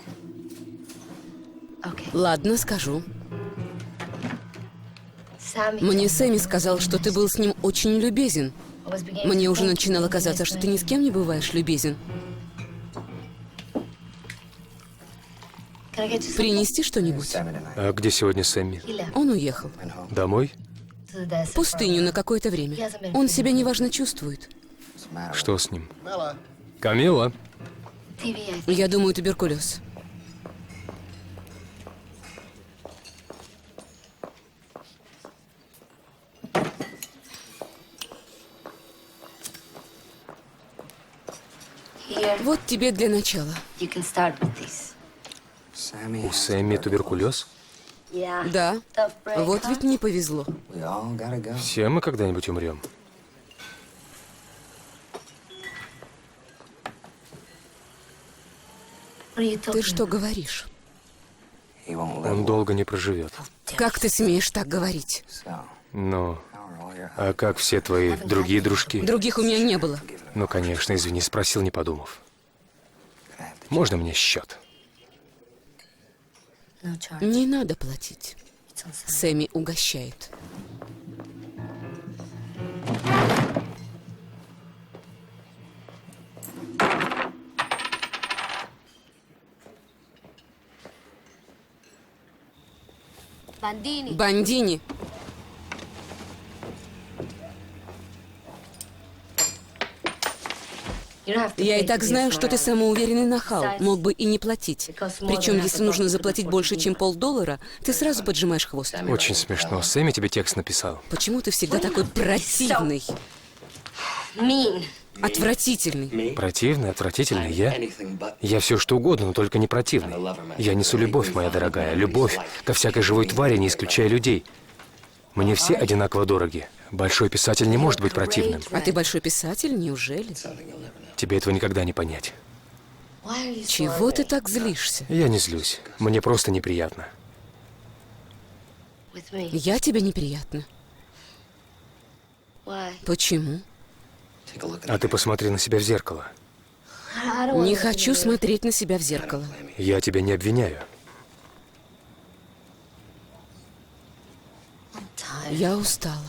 Ладно, скажу. Мне Сэмми сказал, что ты был с ним очень любезен. Мне уже начинало казаться, что ты ни с кем не бываешь любезен. Принести что-нибудь? А где сегодня Сэмми? Он уехал. Домой? В пустыню на какое-то время. Он себя неважно чувствует. Что с ним? Камила? Я думаю, туберкулез. Вот тебе для начала. У Сэмми туберкулез? Да. Вот ведь не повезло. Все мы когда-нибудь умрем. Ты что говоришь? Он долго не проживет. Как ты смеешь так говорить? Но... А как все твои другие дружки? Других у меня не было. Ну, конечно, извини, спросил, не подумав. Можно мне счет? Не надо платить. Сэмми угощает. Бондини. Я и так знаю, что ты самоуверенный нахал, мог бы и не платить. Причем, если нужно заплатить больше, чем $50, ты сразу поджимаешь хвост. Очень смешно. Сэмми тебе текст написал. Почему ты всегда такой противный? Отвратительный. Противный, отвратительный я? Я все что угодно, но только не противный. Я несу любовь, моя дорогая, любовь ко всякой живой твари, не исключая людей. Мне все одинаково дороги. Большой писатель не может быть противным. А ты большой писатель, неужели? Тебе этого никогда не понять. Чего ты так злишься? Я не злюсь. Мне просто неприятно. Я тебе неприятна. Почему? А ты посмотри на себя в зеркало. Не хочу смотреть на себя в зеркало. Я тебя не обвиняю. Я устала.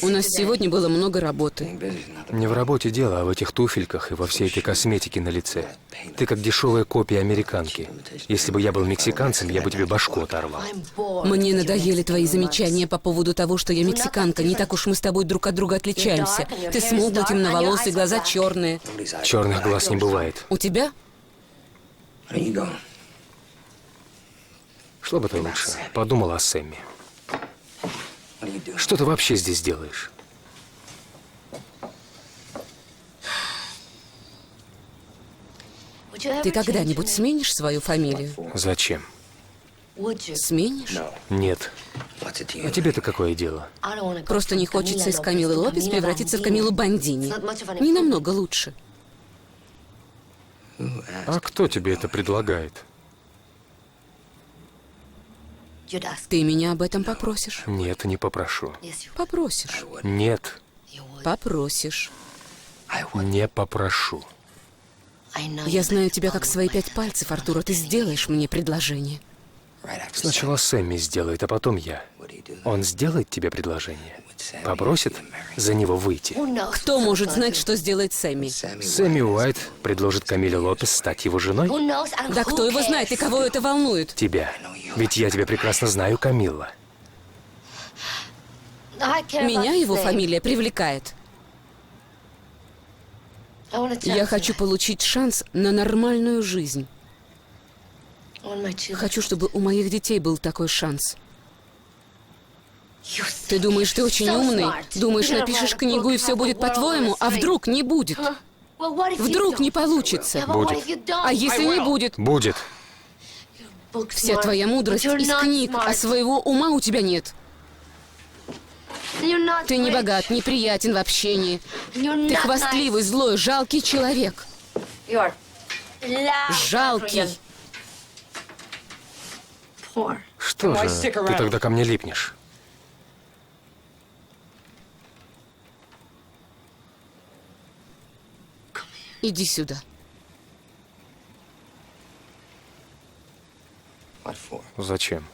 У нас сегодня было много работы. Не в работе дело, а в этих туфельках и во всей этой косметике на лице. Ты как дешевая копия американки. Если бы я был мексиканцем, я бы тебе башку оторвал. Мне надоели твои замечания по поводу того, что я мексиканка. Не так уж мы с тобой друг от друга отличаемся. Ты смуглый, темноволосый, глаза черные. Черных глаз не бывает. У тебя? Шла бы ты лучше. Подумала о Сэмми. Что ты вообще здесь делаешь? Ты когда-нибудь сменишь свою фамилию? Зачем? Сменишь? Нет. А тебе-то какое дело? Просто не хочется из Камилы Лопес превратиться в Камилу Бандини. Не намного лучше. А кто тебе это предлагает? Ты меня об этом попросишь? Нет, не попрошу. Попросишь. Нет, Попросишь. не попрошу. Я знаю тебя как свои 5 пальцев, Артур, ты сделаешь мне предложение. Сначала Сэмми сделает, а потом я. Он сделает тебе предложение? Попросит за него выйти? Кто может знать, что сделает Сэмми? Сэмми Уайт предложит Камиле Лопес стать его женой? Да кто его знает и кого это волнует? Тебя. Ведь я тебя прекрасно знаю, Камилла. Меня его фамилия привлекает. Я хочу получить шанс на нормальную жизнь. Хочу, чтобы у моих детей был такой шанс. Ты думаешь, ты очень умный? Думаешь, напишешь книгу и все будет по-твоему, а вдруг не будет? Вдруг не получится? Будет. А если не будет? Будет. Вся твоя мудрость из книг, а своего ума у тебя нет. Ты не богат, неприятен в общении. Ты хвастливый, злой, жалкий человек. Жалкий. Что же ты тогда ко мне липнешь? Иди сюда. Зачем?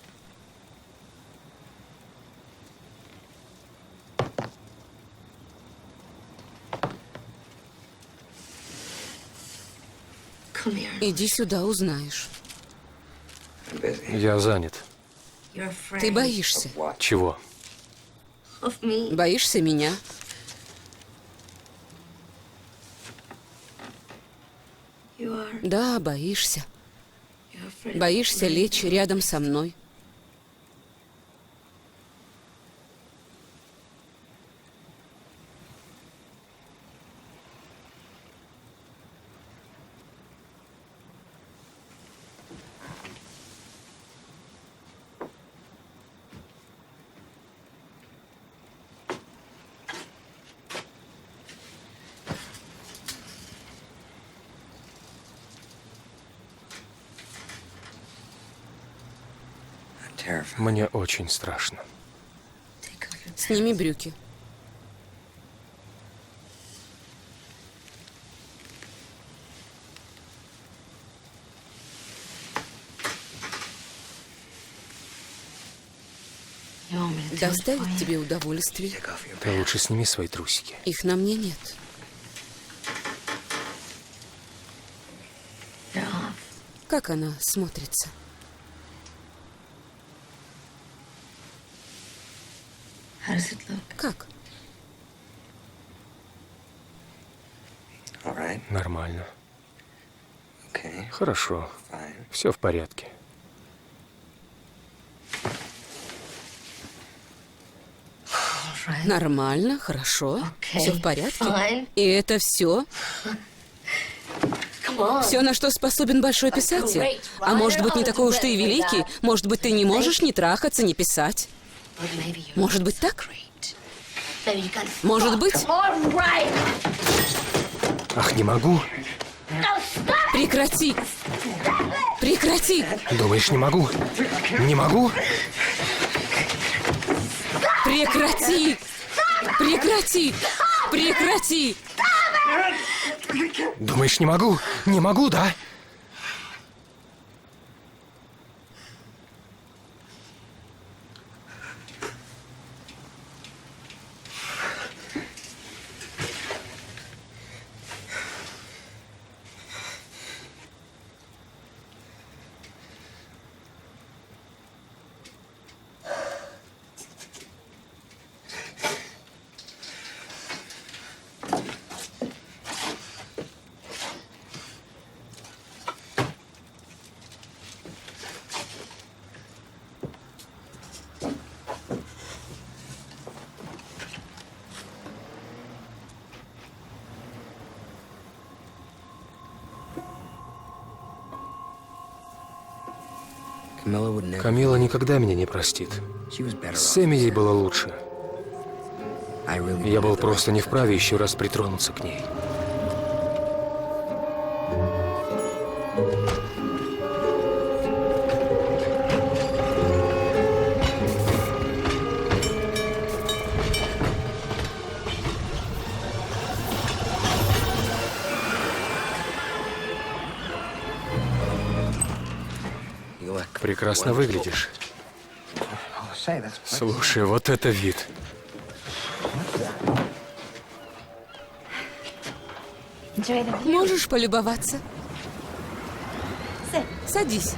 Иди сюда, узнаешь. Я занят. Ты боишься. Чего? Боишься меня? Да, боишься. Боишься лечь рядом со мной. Мне очень страшно. Сними брюки. Доставить тебе удовольствие. Ты лучше сними свои трусики. Их на мне нет. Как она смотрится? Как? Нормально. Хорошо. Все в порядке. Нормально, хорошо, все в порядке. И это все? Все, на что способен большой писатель. А может быть, не такой уж ты и великий? Может быть, ты не можешь ни трахаться, ни писать? Может быть, так? Может быть? Ах, не могу. Прекрати! Прекрати! Думаешь, не могу? Не могу? Прекрати! Прекрати! Прекрати! Думаешь, не могу? Не могу, да? Камила никогда меня не простит. С Эми ей было лучше. Я был просто не вправе еще раз притронуться к ней. Прекрасно выглядишь. Слушай, вот это вид. Можешь полюбоваться? Садись.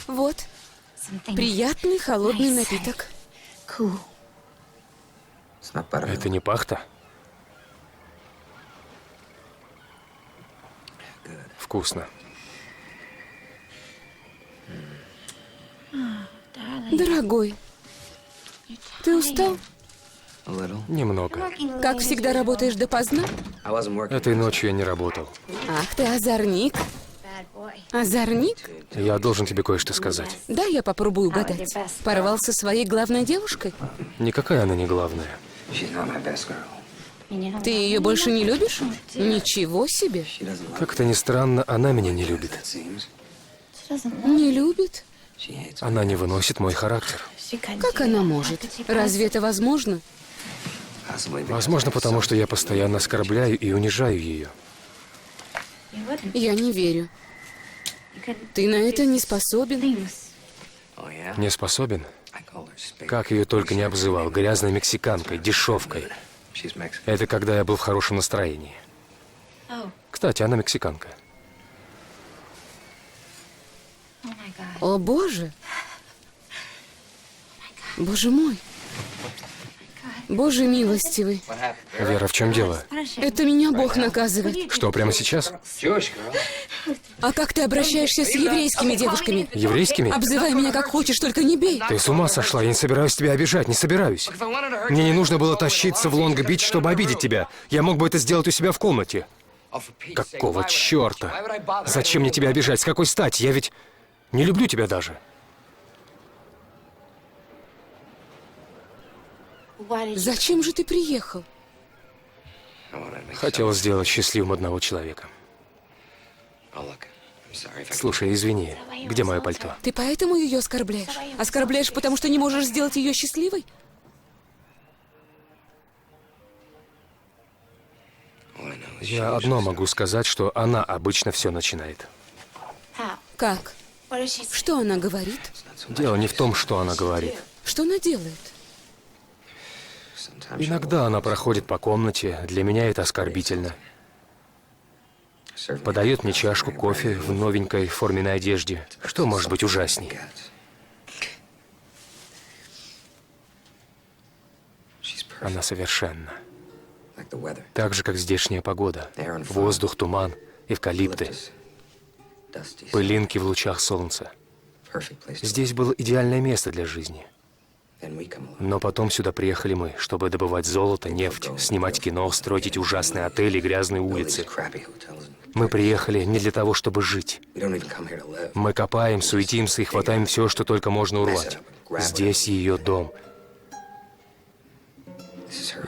Вот. Приятный холодный напиток. Это не пахта? Вкусно. Дорогой, ты устал? Немного. Как всегда работаешь допоздна? Этой ночью я не работал. Ах ты озорник. Озорник? Я должен тебе кое-что сказать. Да, я попробую угадать. Порвал со своей главной девушкой? Никакая она не главная. Ты ее больше не любишь? Ничего себе. Как-то ни странно, она меня не любит. Не любит? Она не выносит мой характер. Как она может? Разве это возможно? Возможно, потому что я постоянно оскорбляю и унижаю ее. Я не верю. Ты на это не способен. Не способен? Как ее только не обзывал. Грязной мексиканкой, дешевкой. Это когда я был в хорошем настроении. Кстати, она мексиканка. О, Боже! Боже мой! Боже милостивый! Вера, в чем дело? Это меня Бог наказывает. Что, прямо сейчас? А как ты обращаешься с еврейскими девушками? Еврейскими? Обзывай меня как хочешь, только не бей. Ты с ума сошла, я не собираюсь тебя обижать, не собираюсь. Мне не нужно было тащиться в Лонг-Бич, чтобы обидеть тебя. Я мог бы это сделать у себя в комнате. Какого черта? Зачем мне тебя обижать? С какой стати? Я ведь не люблю тебя даже. Зачем же ты приехал? Хотел сделать счастливым одного человека. Слушай, извини, где мое пальто? Ты поэтому ее оскорбляешь? Оскорбляешь, потому что не можешь сделать ее счастливой? Я одно могу сказать, что она обычно все начинает. Как? Что она говорит? Дело не в том, что она говорит. Что она делает? Иногда она проходит по комнате, для меня это оскорбительно. Подает мне чашку кофе в новенькой форменной одежде. Что может быть ужасней? Она совершенна. Так же, как здешняя погода. Воздух, туман, эвкалипты, пылинки в лучах солнца. Здесь было идеальное место для жизни. Но потом сюда приехали мы, чтобы добывать золото, нефть, снимать кино, строить эти ужасные отели и грязные улицы. Мы приехали не для того, чтобы жить. Мы копаем, суетимся и хватаем все, что только можно урвать. Здесь ее дом.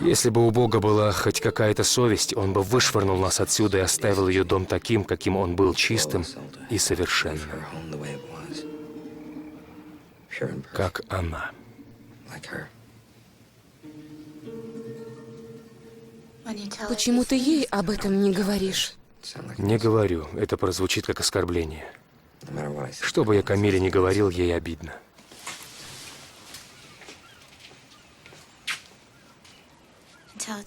Если бы у Бога была хоть какая-то совесть, Он бы вышвырнул нас отсюда и оставил ее дом таким, каким он был, чистым и совершенным. Как она. Почему ты ей об этом не говоришь? Не говорю, это прозвучит как оскорбление. Что бы я Камиле не говорил, ей обидно.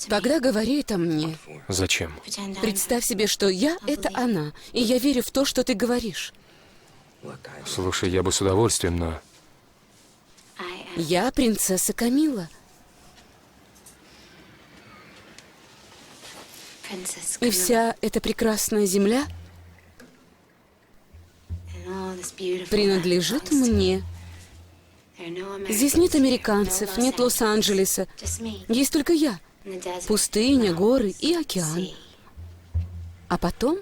Тогда говори это мне. Зачем? Представь себе, что я — это она, и я верю в то, что ты говоришь. Слушай, я бы с удовольствием, но... Я принцесса Камила. И вся эта прекрасная земля принадлежит мне. Здесь нет американцев, нет Лос-Анджелеса. Есть только я. Пустыня, горы и океан. А потом...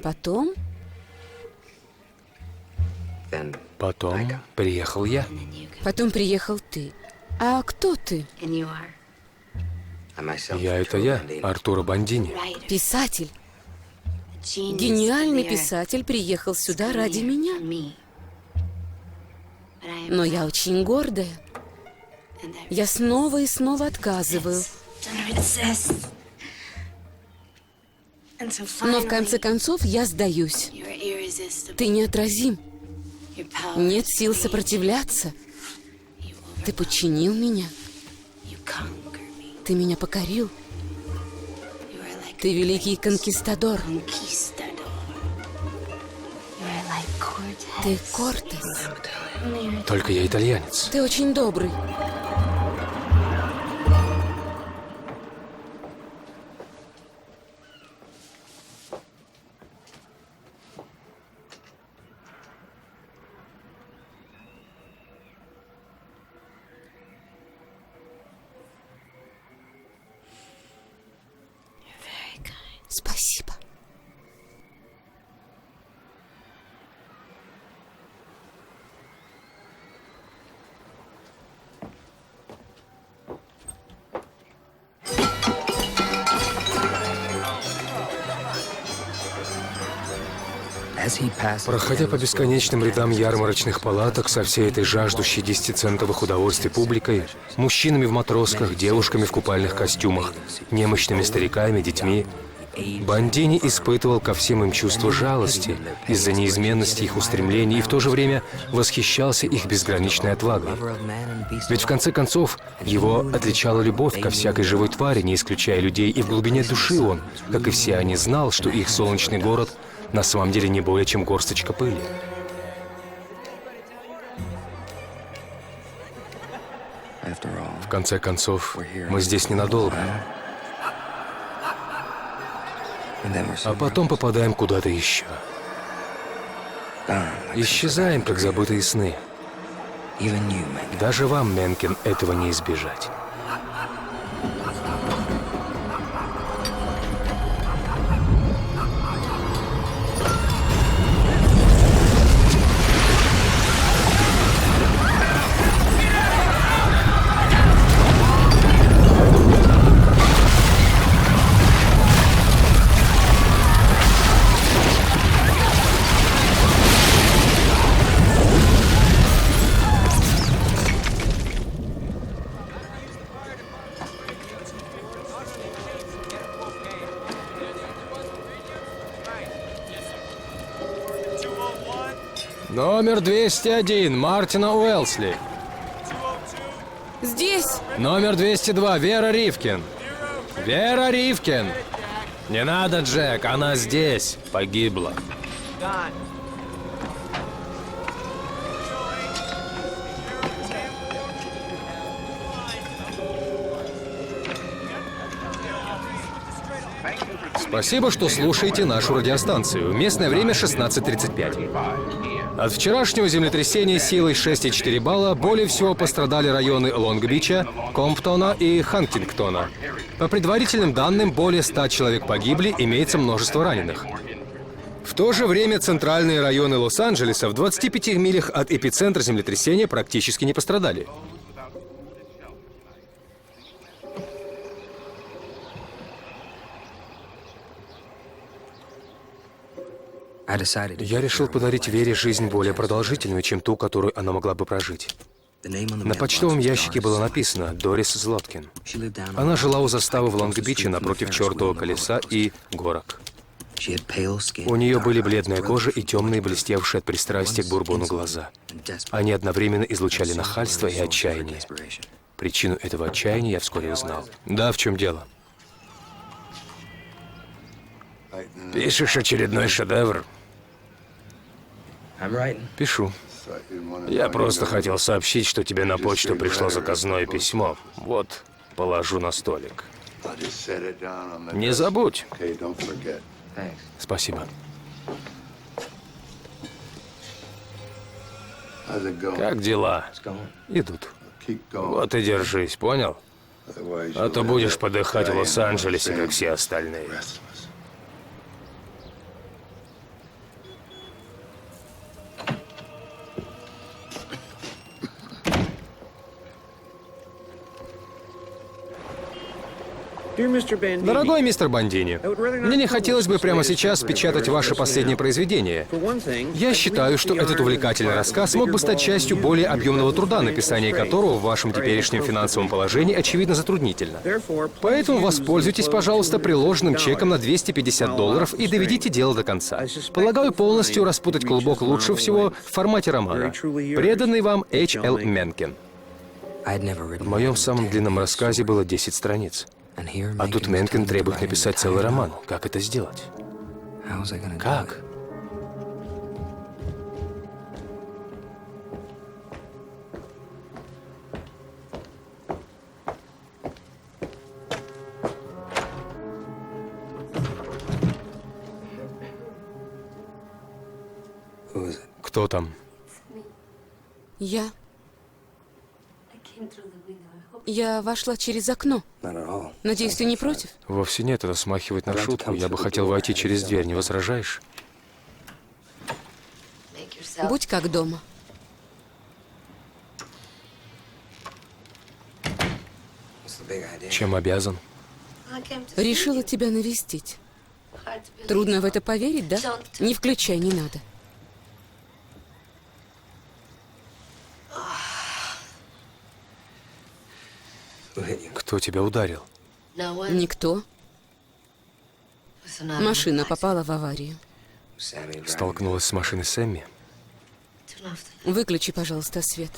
Потом приехал я. Потом приехал ты. А кто ты? Я, Артуро Бондини. Писатель. Гениальный писатель приехал сюда ради меня. Но я очень гордая. Я снова и снова отказываю. Но в конце концов я сдаюсь. Ты неотразим. Нет сил сопротивляться. Ты подчинил меня. Ты меня покорил. Ты великий конкистадор. Ты Кортес. Только я итальянец. Ты очень добрый. Спасибо. Проходя по бесконечным рядам ярмарочных палаток со всей этой жаждущей 10-центовых удовольствий публикой, мужчинами в матросках, девушками в купальных костюмах, немощными стариками, детьми, Бондини испытывал ко всем им чувство жалости из-за неизменности их устремлений и в то же время восхищался их безграничной отвагой. Ведь в конце концов его отличала любовь ко всякой живой твари, не исключая людей, и в глубине души он, как и все они, знал, что их солнечный город на самом деле не более чем горсточка пыли. В конце концов, мы здесь ненадолго. А потом попадаем куда-то еще. Исчезаем, как забытые сны. Даже вам, Менкен, этого не избежать. Номер 201, Мартина Уэлсли. Здесь. Номер 202, Вера Ривкин. Вера Ривкин. Не надо, Джек, она здесь. Погибла. Спасибо, что слушаете нашу радиостанцию. Местное время 16:35. От вчерашнего землетрясения силой 6,4 балла более всего пострадали районы Лонг-Бича, Комптона и Хантингтона. По предварительным данным, более 100 человек погибли, имеется множество раненых. В то же время центральные районы Лос-Анджелеса в 25 милях от эпицентра землетрясения практически не пострадали. Я решил подарить Вере жизнь более продолжительную, чем ту, которую она могла бы прожить. На почтовом ящике было написано «Дорис Злоткин». Она жила у заставы в Лонг-Биче напротив чертового колеса и горок. У нее были бледная кожа и темные, блестевшие от пристрастия к бурбону глаза. Они одновременно излучали нахальство и отчаяние. Причину этого отчаяния я вскоре узнал. Да, в чем дело? Пишешь очередной шедевр? Пишу. Я просто хотел сообщить, что тебе на почту пришло заказное письмо. Вот, положу на столик. Не забудь. Спасибо. Как дела? Идут. Вот и держись, понял? А то будешь подыхать в Лос-Анджелесе, как все остальные. Дорогой мистер Бандини, мне не хотелось бы прямо сейчас печатать ваше последнее произведение. Я считаю, что этот увлекательный рассказ мог бы стать частью более объемного труда, написание которого в вашем теперешнем финансовом положении очевидно затруднительно. Поэтому воспользуйтесь, пожалуйста, приложенным чеком на $250 и доведите дело до конца. Полагаю, полностью распутать клубок лучше всего в формате романа. Преданный вам H.L. Менкен. В моем самом длинном рассказе было 10 страниц. А тут Менкен требует написать целый роман. Как это сделать? Как? Кто там? Я вошла через окно. Надеюсь, ты не против? Вовсе нет, это смахивает на шутку. Я бы хотел войти через дверь, не возражаешь? Будь как дома. Чем обязан? Решила тебя навестить. Трудно в это поверить, да? Не включай, не надо. Кто тебя ударил? Никто. Машина попала в аварию. Столкнулась с машиной Сэмми? Выключи, пожалуйста, свет.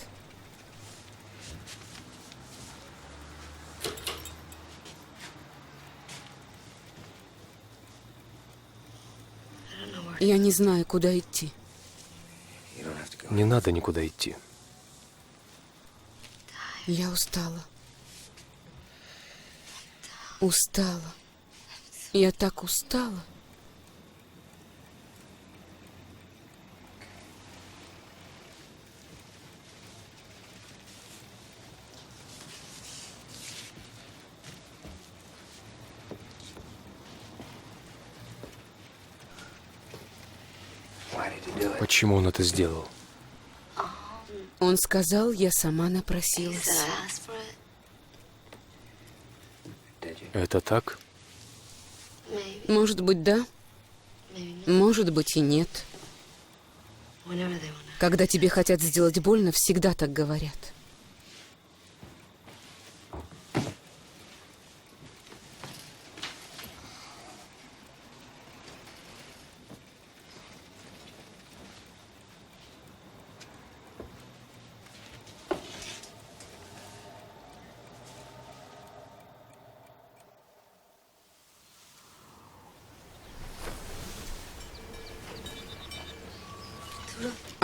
Я не знаю, куда идти. Не надо никуда идти. Я устала. Устала. Я так устала. Почему он это сделал? Он сказал, я сама напросилась. Это так? Может быть, да. Может быть, и нет. Когда тебе хотят сделать больно, всегда так говорят.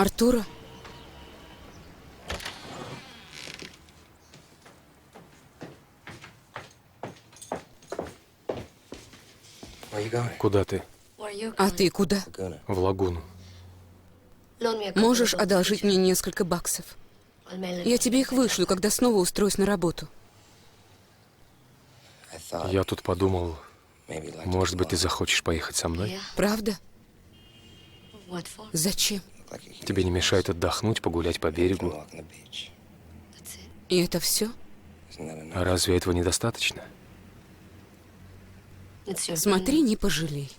Артура? Куда ты? А ты куда? В лагуну. Можешь одолжить мне несколько баксов? Я тебе их вышлю, когда снова устроюсь на работу. Я тут подумал, может быть, ты захочешь поехать со мной? Правда? Зачем? Тебе не мешает отдохнуть, погулять по берегу. И это все? А разве этого недостаточно? Смотри, не пожалей.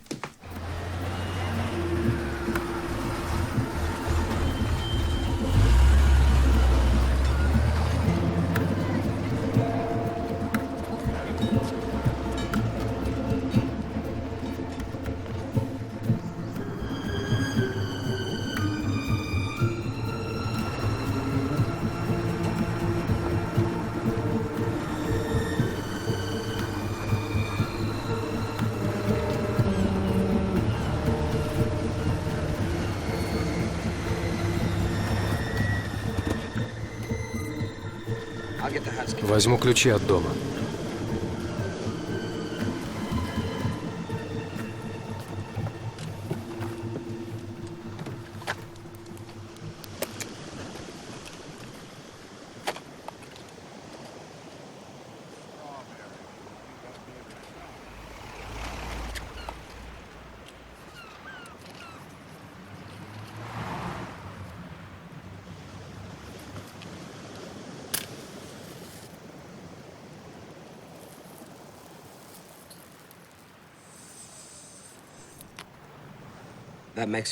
Возьму ключи от дома.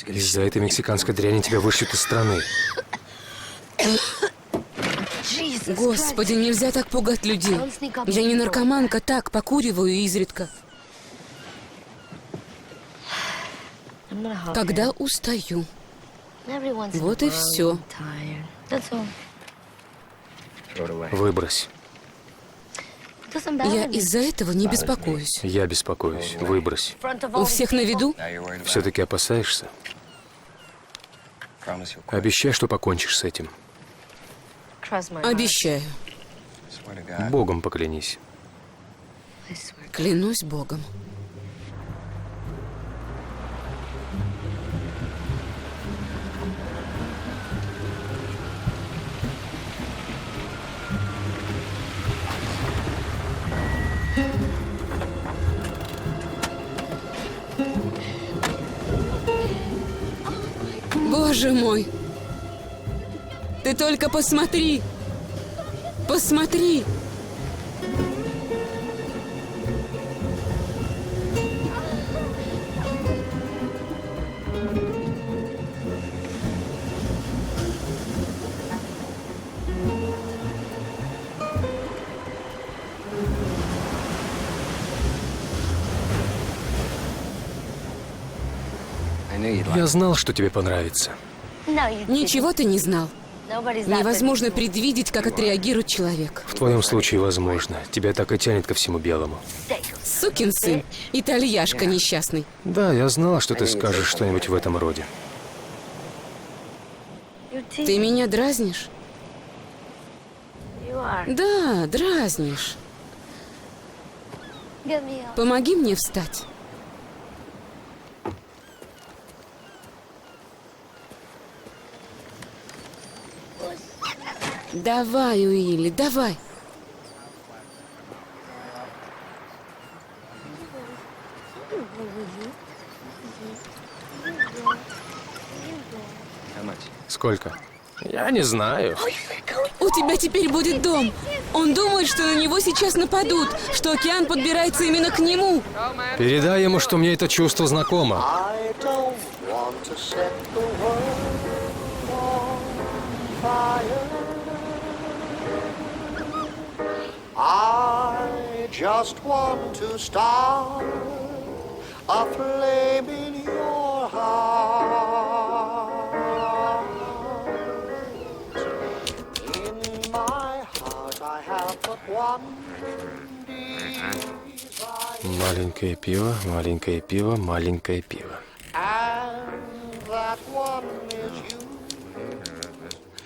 Из-за этой мексиканской дряни тебя вышлют из страны. Господи, нельзя так пугать людей. Я не наркоманка, так, покуриваю изредка. Когда устаю. Вот и все. Выбрось. Я из-за этого не беспокоюсь. Я беспокоюсь. Выбрось. У всех на виду? Все-таки опасаешься? Обещай, что покончишь с этим. Обещаю. Богом поклянись. Клянусь Богом. Боже мой! Ты только посмотри! Посмотри! Я знал, что тебе понравится. Ничего ты не знал. Невозможно предвидеть, как отреагирует человек. В твоем случае возможно. Тебя так и тянет ко всему белому. Сукин сын. Итальяшка несчастный. Да, я знал, что ты скажешь что-нибудь в этом роде. Ты меня дразнишь? Да, дразнишь. Помоги мне встать. Давай, Уилли, давай. Сколько? Я не знаю. У тебя теперь будет дом. Он думает, что на него сейчас нападут, что океан подбирается именно к нему. Передай ему, что мне это чувство знакомо. I just want to start a flame in your heart. In my heart I have but one desire, Маленькое пиво, маленькое пиво, маленькое пиво. and that one is you.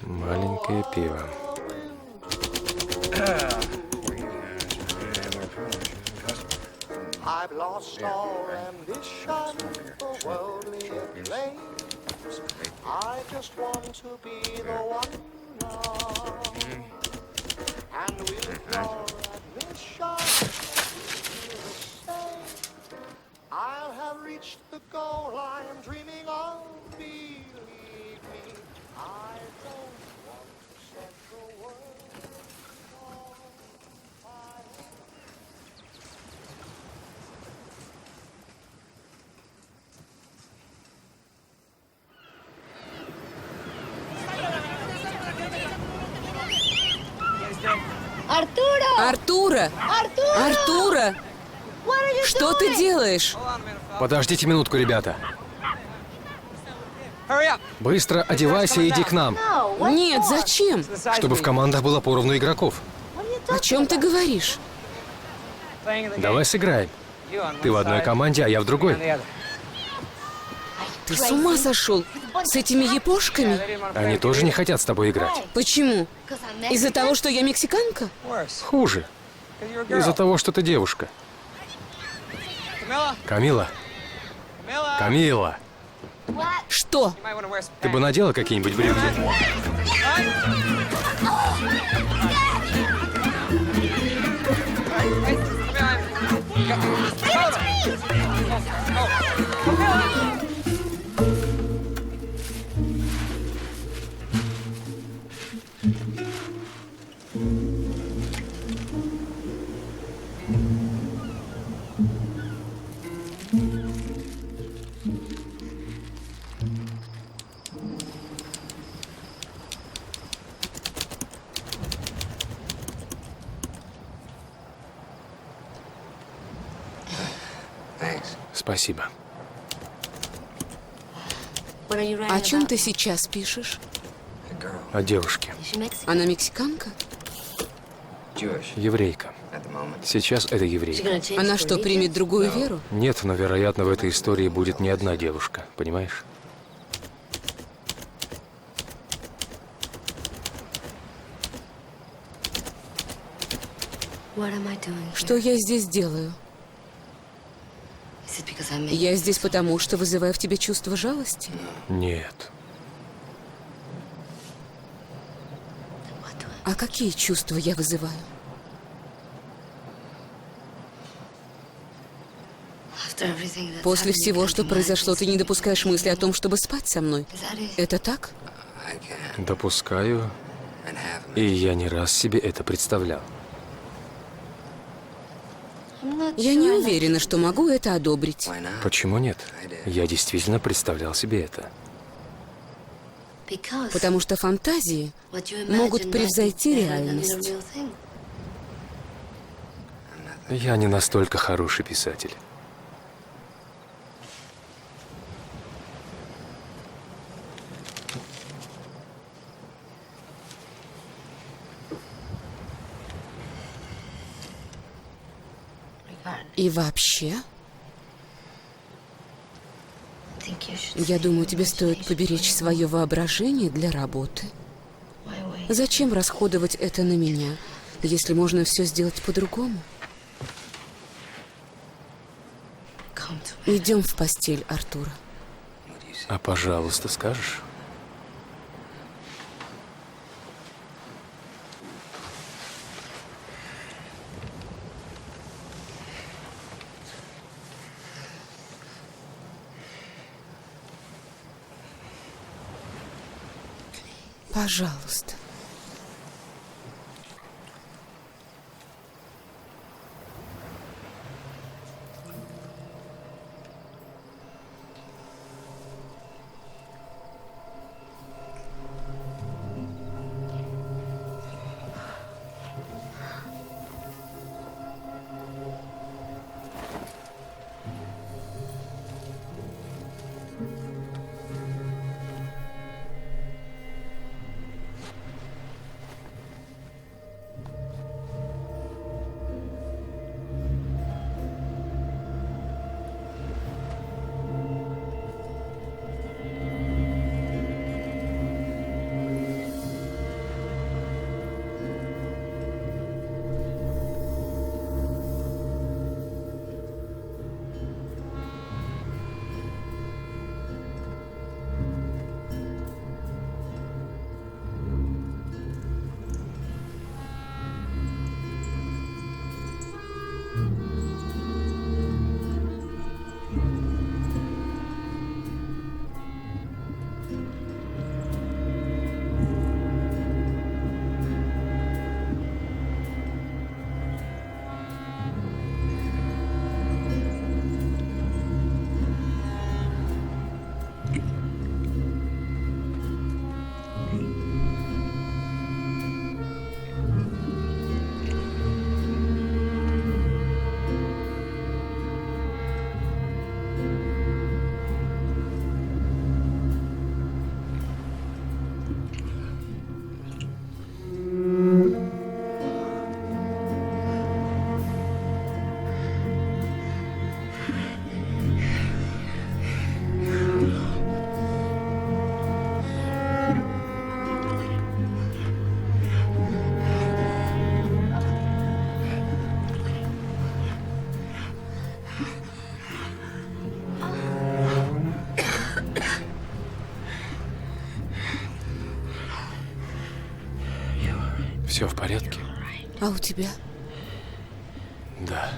Маленькое пиво. I've lost all ambition for worldly acclaims. I just want to be the one now. And with your admission, I'll have reached the goal I'm dreaming of. Believe me, I don't want to set the world on fire. Артура! Артура! Артура! Артура! Что ты делаешь? Подождите минутку, ребята. Быстро одевайся и иди к нам, Нет, зачем? чтобы в командах было поровну игроков. О чем ты говоришь? Давай сыграем. Ты в одной команде, а я в другой. Ты с ума сошел? С этими япошками? Они тоже не хотят с тобой играть. Почему? Из-за того, что я мексиканка? Хуже. Из-за того, что ты девушка. Камила. Камила. Что? Ты бы надела какие-нибудь брюки? Спасибо. О чем ты сейчас пишешь? О девушке. Она мексиканка? Еврейка. Сейчас это еврей. Она что, примет другую веру? Нет, но, вероятно, в этой истории будет не одна девушка. Понимаешь? Что я здесь делаю? Я здесь потому, что вызываю в тебе чувство жалости? Нет. А какие чувства я вызываю? После всего, что произошло, ты не допускаешь мысли о том, чтобы спать со мной. Это так? Допускаю. И я не раз себе это представлял. Я не уверена, что могу это одобрить. Почему нет? Я действительно представлял себе это. Потому что фантазии могут превзойти реальность. Я не настолько хороший писатель. И вообще, я думаю, тебе стоит поберечь свое воображение для работы. Зачем расходовать это на меня, если можно все сделать по-другому? Идем в постель, Артура. А пожалуйста, скажешь? Пожалуйста. Все в порядке? А у тебя? Да.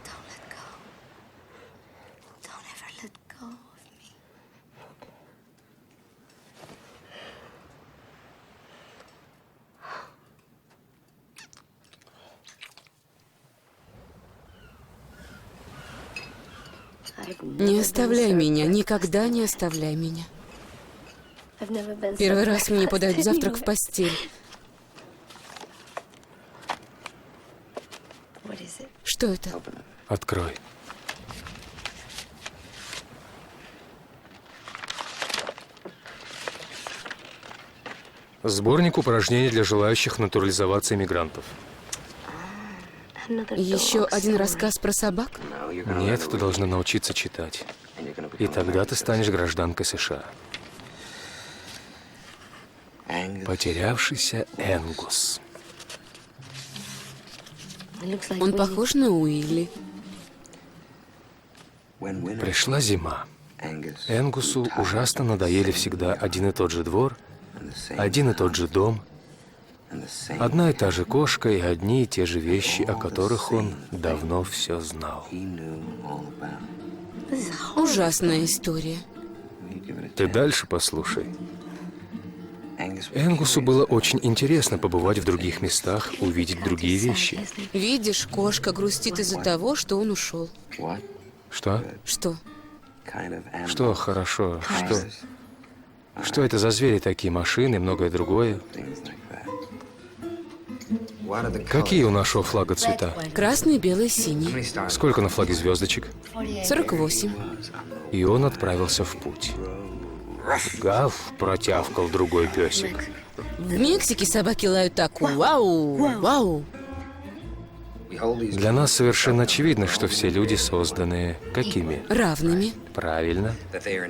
Don't let go. Don't ever let go of me. Не оставляй меня, никогда не оставляй меня. Первый раз мне подают завтрак в постель. Что это? Открой. Сборник упражнений для желающих натурализоваться иммигрантов. Еще один рассказ про собак? Нет, ты должна научиться читать. И тогда ты станешь гражданкой США. Потерявшийся Энгус. Он похож на Уилли. Пришла зима. Энгусу ужасно надоели всегда один и тот же двор, один и тот же дом, одна и та же кошка и одни и те же вещи, о которых он давно все знал. Ужасная история. Ты дальше послушай. Энгусу было очень интересно побывать в других местах, увидеть другие вещи. Видишь, кошка грустит из-за того, что он ушел. Что? Что? Что хорошо? Что это за звери такие, машины и многое другое? Какие у нашего флага цвета? Красный, белый, синий. Сколько на флаге звездочек? 48. И он отправился в путь. Гав, протявкал другой песик. В Мексике собаки лают так. Вау! Вау! Для нас совершенно очевидно, что все люди созданы какими? Равными. Правильно.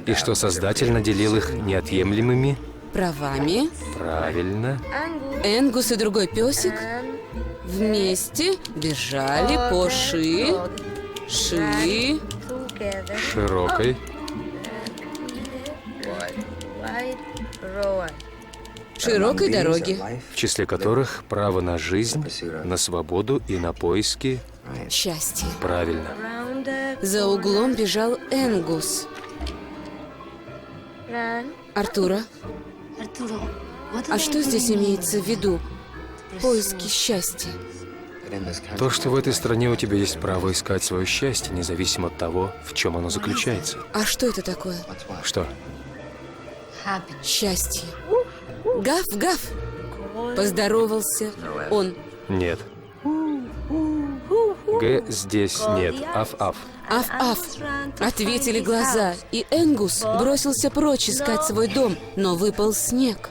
И что Создатель наделил их неотъемлемыми? Правами. Правильно. Энгус и другой песик вместе бежали по Широкой. широкой дороге. В числе которых право на жизнь, на свободу и на поиски. Счастье. Правильно. За углом бежал Энгус. Артура, а что здесь имеется в виду? Поиски счастья. То, что в этой стране у тебя есть право искать свое счастье, независимо от того, в чем оно заключается. А что это такое? Что? Счастье. Гав, гав. Поздоровался он. Нет. Г здесь нет. Аф-аф. Аф-аф. Ответили глаза, и Энгус бросился прочь искать свой дом, но выпал снег.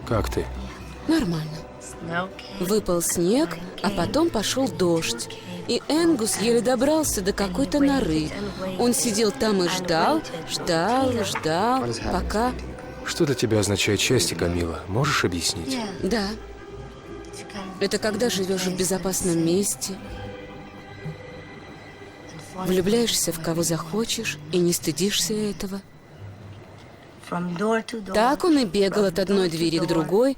Как ты? Нормально. Выпал снег, а потом пошел дождь. И Энгус еле добрался до какой-то норы. Он сидел там и ждал, пока... Что для тебя означает счастье, Камила? Можешь объяснить? Да. Это когда живешь в безопасном месте, влюбляешься в кого захочешь и не стыдишься этого. Так он и бегал от одной двери к другой,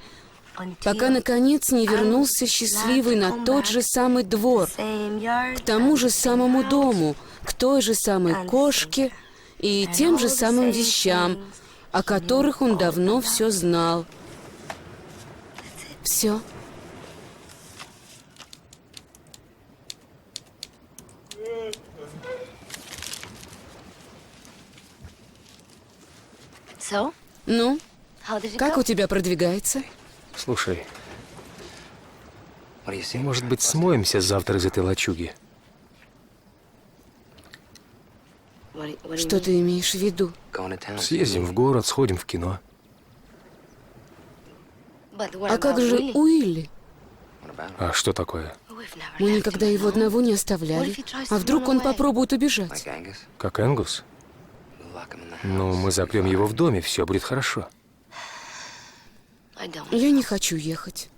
пока, наконец, не вернулся счастливый на тот же самый двор, к тому же самому дому, к той же самой кошке и тем же самым вещам, о которых он давно все знал. Все. Ну, как у тебя продвигается? Слушай, Может быть, смоемся завтра из этой лачуги? Что ты имеешь в виду? Съездим в город, сходим в кино. А как же Уилли? А что такое? Мы никогда его одного не оставляли. А вдруг он попробует убежать? Как Энгус? Ну, мы запрем его в доме, все будет хорошо. Я не хочу ехать.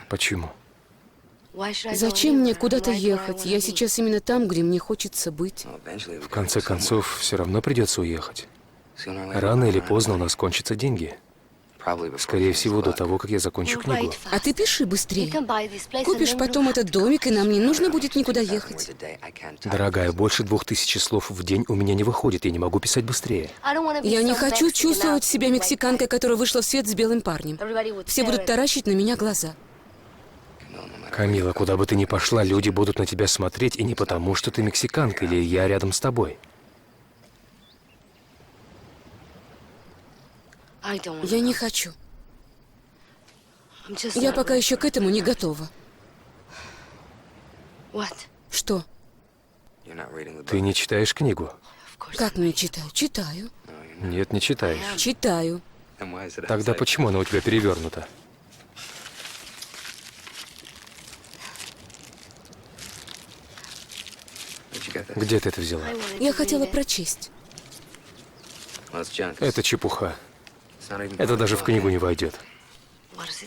Почему? Зачем мне куда-то ехать? Я сейчас именно там, где мне хочется быть. В конце концов, все равно придется уехать. Рано или поздно у нас кончатся деньги. Скорее всего, до того, как я закончу книгу. А ты пиши быстрее. Купишь потом этот домик, и нам не нужно будет никуда ехать. Дорогая, больше 2000 слов в день у меня не выходит, я не могу писать быстрее. Я не хочу чувствовать себя мексиканкой, которая вышла в свет с белым парнем. Все будут таращить на меня глаза. Камила, куда бы ты ни пошла, люди будут на тебя смотреть, и не потому, что ты мексиканка, или я рядом с тобой. Я не хочу. Я пока еще к этому не готова. Что? Ты не читаешь книгу? Как не читаю? Читаю. Нет, не читаешь. Читаю. Тогда почему она у тебя перевернута? Где ты это взяла? Я хотела прочесть. Это чепуха. Это даже в книгу не войдет.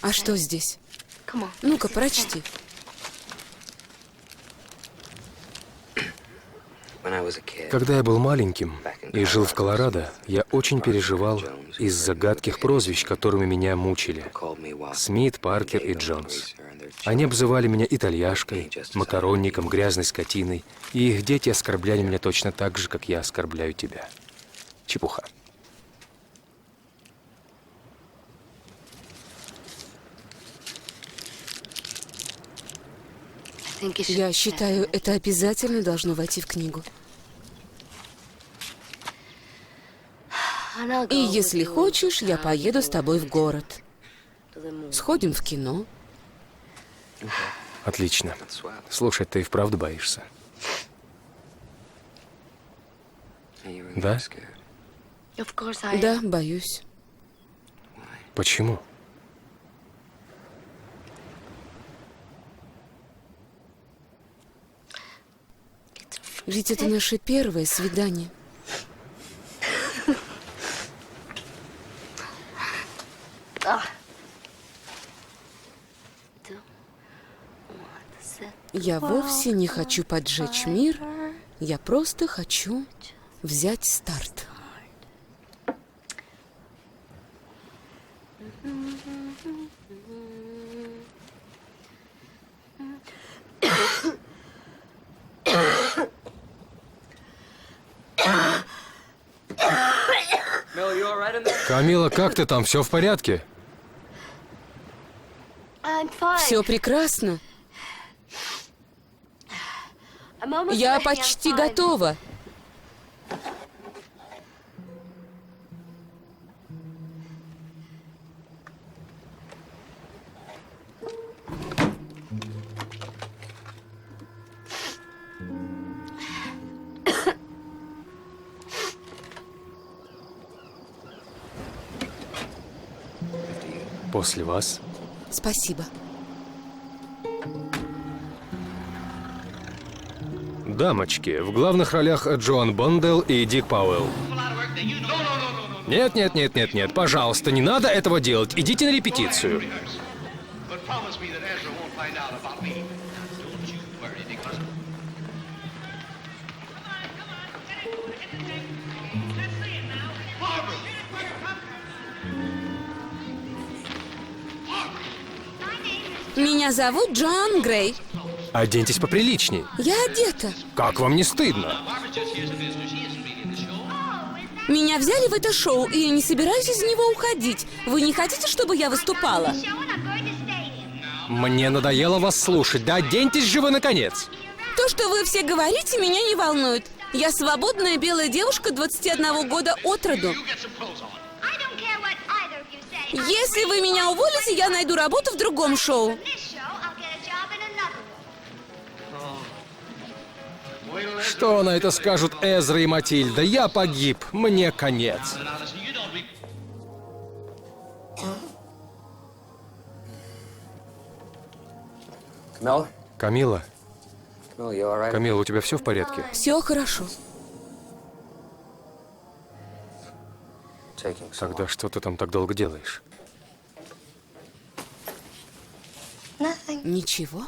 А что здесь? Ну-ка, прочти. Когда я был маленьким и жил в Колорадо, я очень переживал из-за гадких прозвищ, которыми меня мучили. Смит, Паркер и Джонс. Они обзывали меня итальяшкой, макаронником, грязной скотиной, и их дети оскорбляли меня точно так же, как я оскорбляю тебя. Чепуха. Я считаю, это обязательно должно войти в книгу. И если хочешь, я поеду с тобой в город. Сходим в кино. Отлично. Слушай, ты и вправду боишься? Да? Да, боюсь. Почему? Ведь это наше первое свидание. Я вовсе не хочу поджечь мир. Я просто хочу взять старт. Камила, как ты там? Все в порядке? Все прекрасно. Я почти готова. После вас. Спасибо. Дамочки, в главных ролях Джоан Бондел и Дик Пауэлл. Нет, нет, нет, нет, нет, пожалуйста, не надо этого делать. Идите на репетицию. Меня зовут Джоан Грей. Оденьтесь поприличней. Я одета. Как вам не стыдно? Меня взяли в это шоу, и я не собираюсь из него уходить. Вы не хотите, чтобы я выступала? Мне надоело вас слушать. Да оденьтесь же вы, наконец. То, что вы все говорите, меня не волнует. Я свободная белая девушка 21 года от роду. I don't care what Если вы меня уволите, я найду работу в другом шоу. Что на это скажут Эзра и Матильда? Я погиб, мне конец. Камила? Камила, у тебя все в порядке? Все хорошо. Тогда что ты там так долго делаешь? Nothing. Ничего.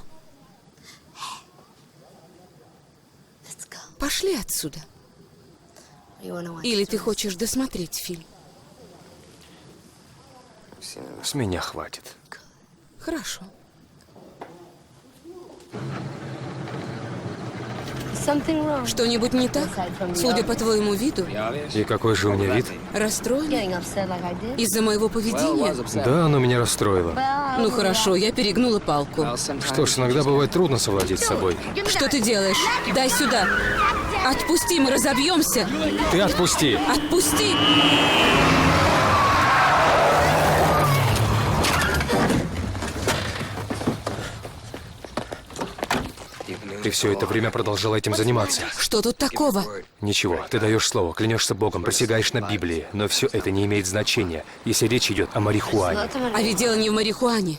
Let's go. Пошли отсюда. You wanna watch Или the ты rest? хочешь досмотреть фильм? С меня хватит. Хорошо. Something wrong? Что-нибудь не так? Судя по твоему виду, И какой же у меня вид? расстроен Getting upset like I did? из-за моего поведения? Да, оно меня расстроило. Ну хорошо, я перегнула палку. Что ж, иногда бывает трудно совладеть с собой. Что ты делаешь? Дай сюда. Отпусти, мы разобьемся. Ты отпусти! Отпусти! Ты все это время продолжала этим заниматься. Что тут такого? Ничего, ты даешь слово, клянешься Богом, присягаешь на Библии, но все это не имеет значения, если речь идет о марихуане. А ведь дело не в марихуане.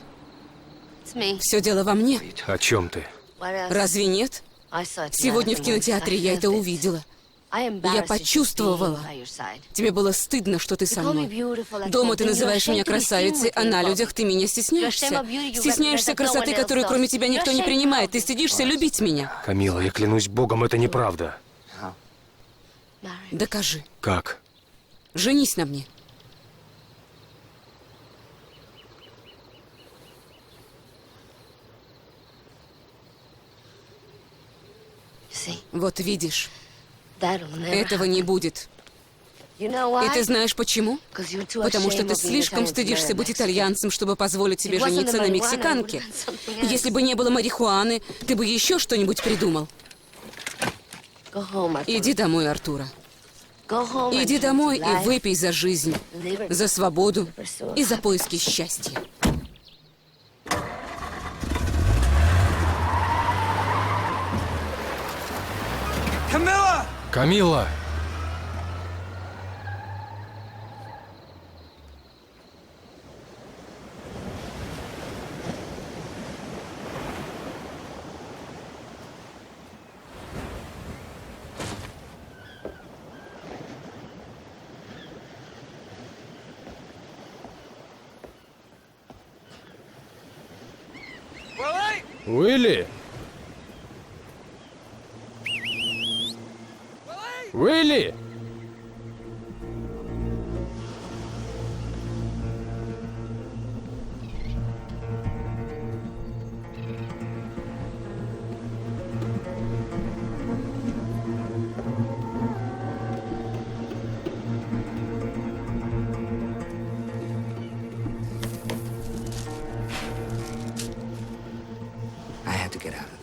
It's me. Все дело во мне. О чем ты? What else? Разве нет? I saw it Сегодня в tonight. кинотеатре я это увидела. I embarrassed Я you почувствовала. being by your side. Тебе было стыдно, что ты со мной. Дома ты называешь меня красавицей, а на людях ты меня стесняешься. Стесняешься красоты, которую кроме тебя никто не принимает. Ты стыдишься любить меня. Камила, я клянусь Богом, это неправда. Marry. Докажи. Как? Женись на мне. See, Вот видишь, that'll never этого не будет. You know И ты why? знаешь почему? 'Cause you're too Потому что ashamed ты of being слишком Italian to стыдишься marry быть a Mexican. итальянцем, чтобы позволить себе It wasn't жениться the на marijuana, мексиканке. it would've been something else. Если бы не было марихуаны, ты бы еще что-нибудь придумал. Go home, my Иди friend. домой, Артура. Go home and Иди drink домой life. и выпей за жизнь, за свободу и за поиски счастья. Камила! Уилли! Уилли!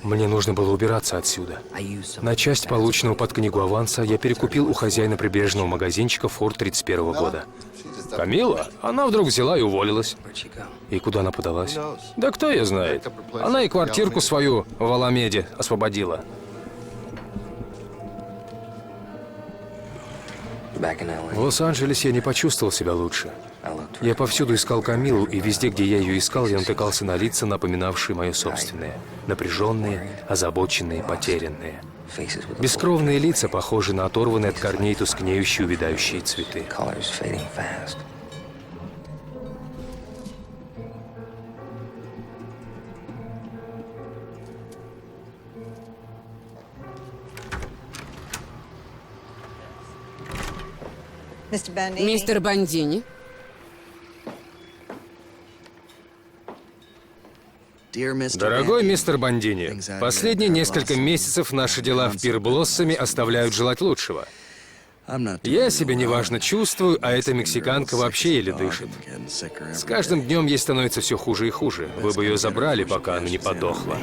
Мне нужно было убираться отсюда. На часть полученного под книгу аванса я перекупил у хозяина прибрежного магазинчика Форд 31 года. Камила? Она вдруг взяла и уволилась. И куда она подалась? Да кто ее знает. Она и квартирку свою в Аламеде освободила. В Лос-Анджелесе я не почувствовал себя лучше. Я повсюду искал Камилу, и везде, где я ее искал, я натыкался на лица, напоминавшие мое собственное. Напряженные, озабоченные, потерянные. Бескровные лица, похожие на оторванные от корней тускнеющие увядающие цветы. Мистер Бандини, Дорогой мистер Бандини, последние несколько месяцев наши дела в Пирблоссами оставляют желать лучшего. Я себя неважно чувствую, а эта мексиканка вообще еле дышит. С каждым днем ей становится все хуже и хуже. Вы бы ее забрали, пока она не подохла.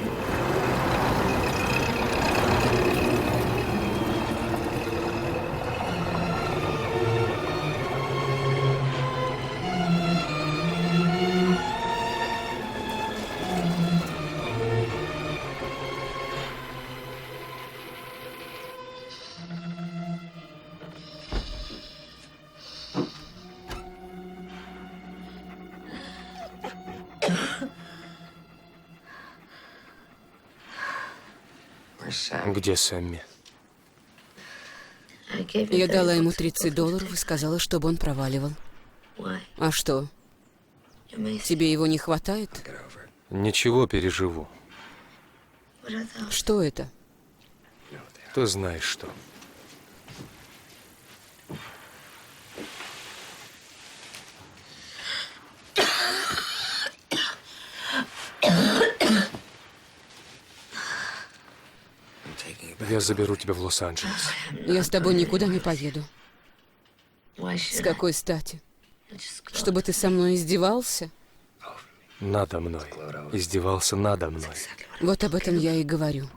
Где Сэмми? Я дала ему $30 и сказала, чтобы он проваливал. А что? Тебе его не хватает? Ничего, переживу. Что это? Ты знаешь что. Я заберу тебя в Лос-Анджелес. Я с тобой никуда не поеду. С какой стати? Чтобы ты со мной издевался? Надо мной. Издевался надо мной. Вот об этом я и говорю.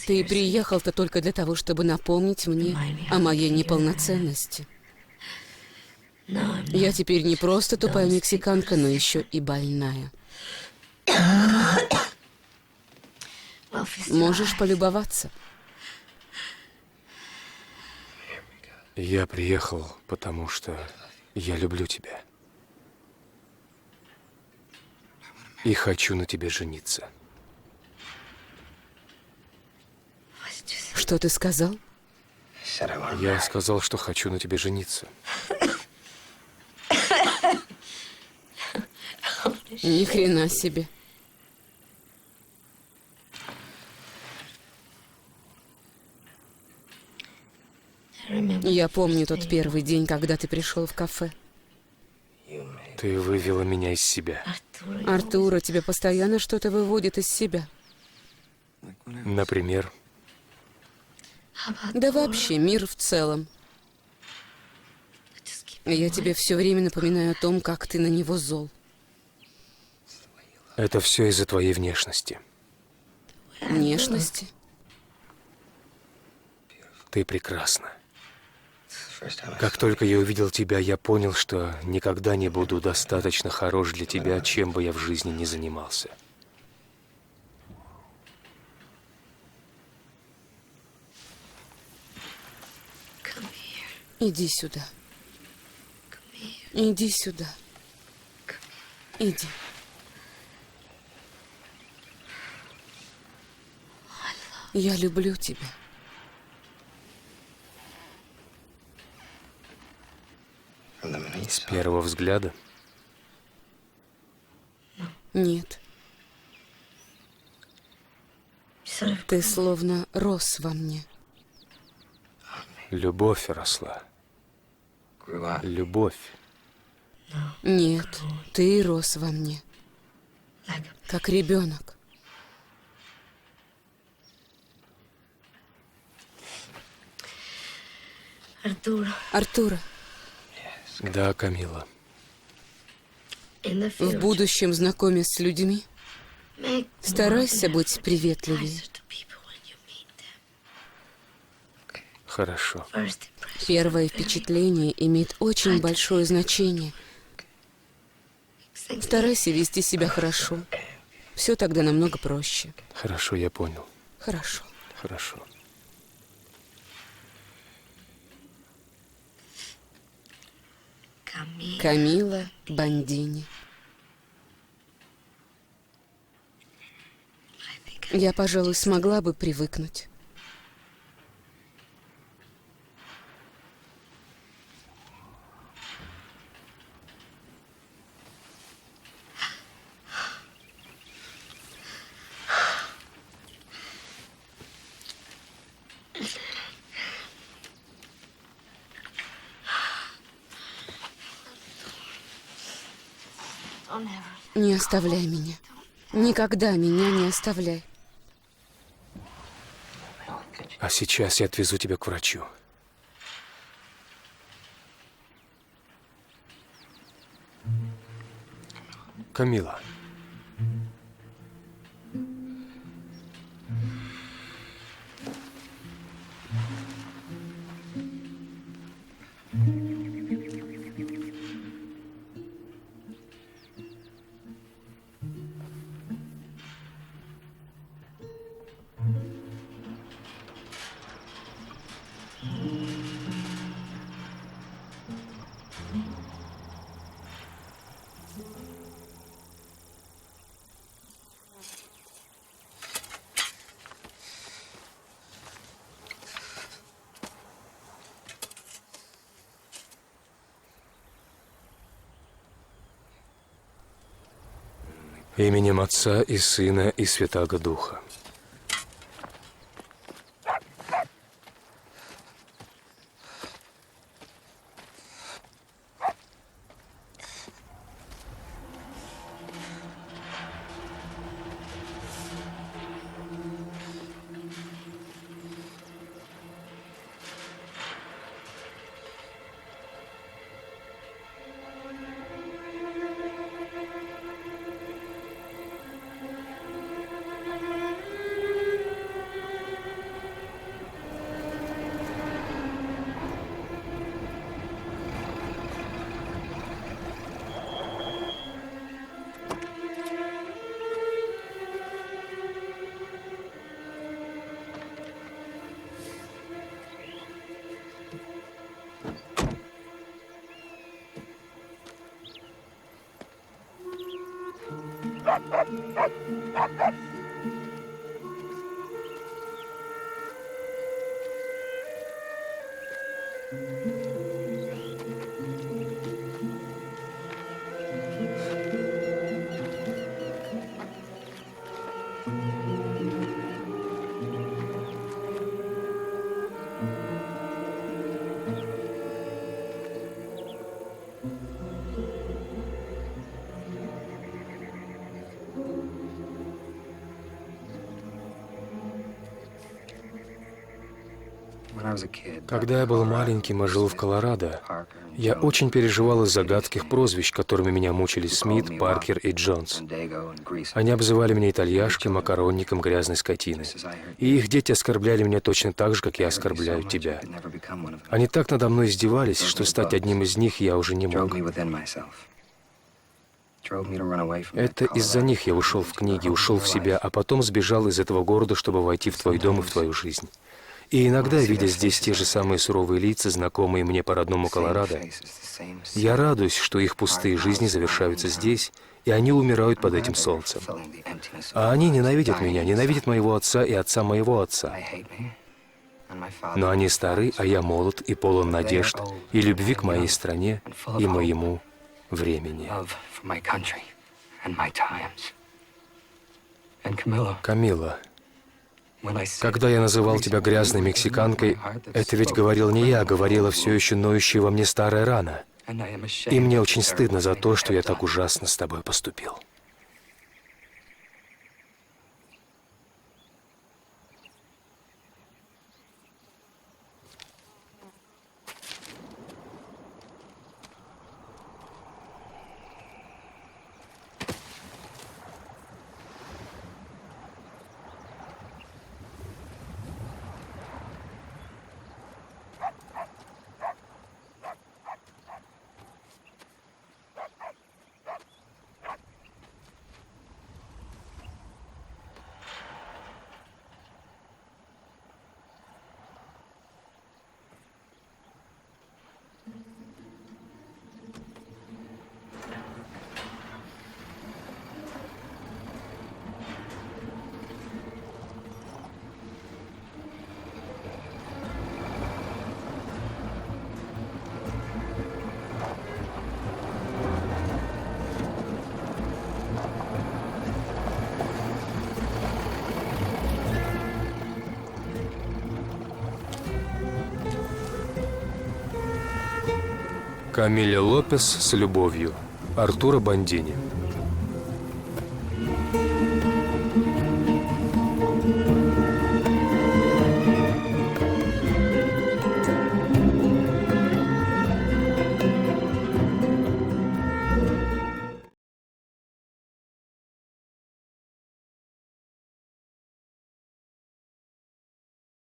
Ты приехал-то только для того, чтобы напомнить мне о моей неполноценности. Я теперь не просто тупая мексиканка, но еще и больная. Можешь полюбоваться. Я приехал, потому что я люблю тебя. И хочу на тебе жениться. Что ты сказал? Я сказал, что хочу на тебе жениться. Ни хрена себе. Я помню тот первый день, когда ты пришел в кафе. Ты вывела меня из себя. Артура, тебя постоянно что-то выводит из себя. Например, Да вообще, мир в целом. Я тебе все время напоминаю о том, как ты на него зол. это все из-за твоей внешности. Внешности. Ты прекрасна. Как только я увидел тебя, я понял, что никогда не буду достаточно хорош для тебя, чем бы я в жизни ни занимался. Иди сюда. Иди сюда. Иди. Я люблю тебя. С первого взгляда Нет. Ты словно рос во мне. любовь росла. Любовь. Нет, ты рос во мне. Как ребенок. Артура, Да, Камила. в будущем, знакомясь с людьми, старайся быть приветливее. Хорошо. Первое впечатление имеет очень большое значение. Старайся вести себя хорошо. Все тогда намного проще. Хорошо, я понял. Хорошо. Хорошо. Камила Бандини. Я, пожалуй, смогла бы привыкнуть. Не оставляй меня. Никогда меня не оставляй. А сейчас я отвезу тебя к врачу. Камила. Именем Отца и Сына и Святаго Духа. Когда я был маленьким и жил в Колорадо, я очень переживал из-за гадких прозвищ, которыми меня мучили Смит, Паркер и Джонс. Они обзывали меня итальяшкой, макаронником, грязной скотиной. И их дети оскорбляли меня точно так же, как я оскорбляю тебя. Они так надо мной издевались, что стать одним из них я уже не мог. Это из-за них я ушел в книги, ушел в себя, а потом сбежал из этого города, чтобы войти в твой дом и в твою жизнь. И иногда, видя здесь те же самые суровые лица, знакомые мне по родному Колорадо, я радуюсь, что их пустые жизни завершаются здесь, и они умирают под этим солнцем. А они ненавидят меня, ненавидят моего отца и отца моего отца. Но они стары, а я молод и полон надежд и любви к моей стране и моему времени. Камилла, когда я называл тебя грязной мексиканкой, это ведь говорил не я, говорила все еще ноющая во мне старая рана. И мне очень стыдно за то, что я так ужасно с тобой поступил. Камилла Лопес с любовью. Артуро Бондини.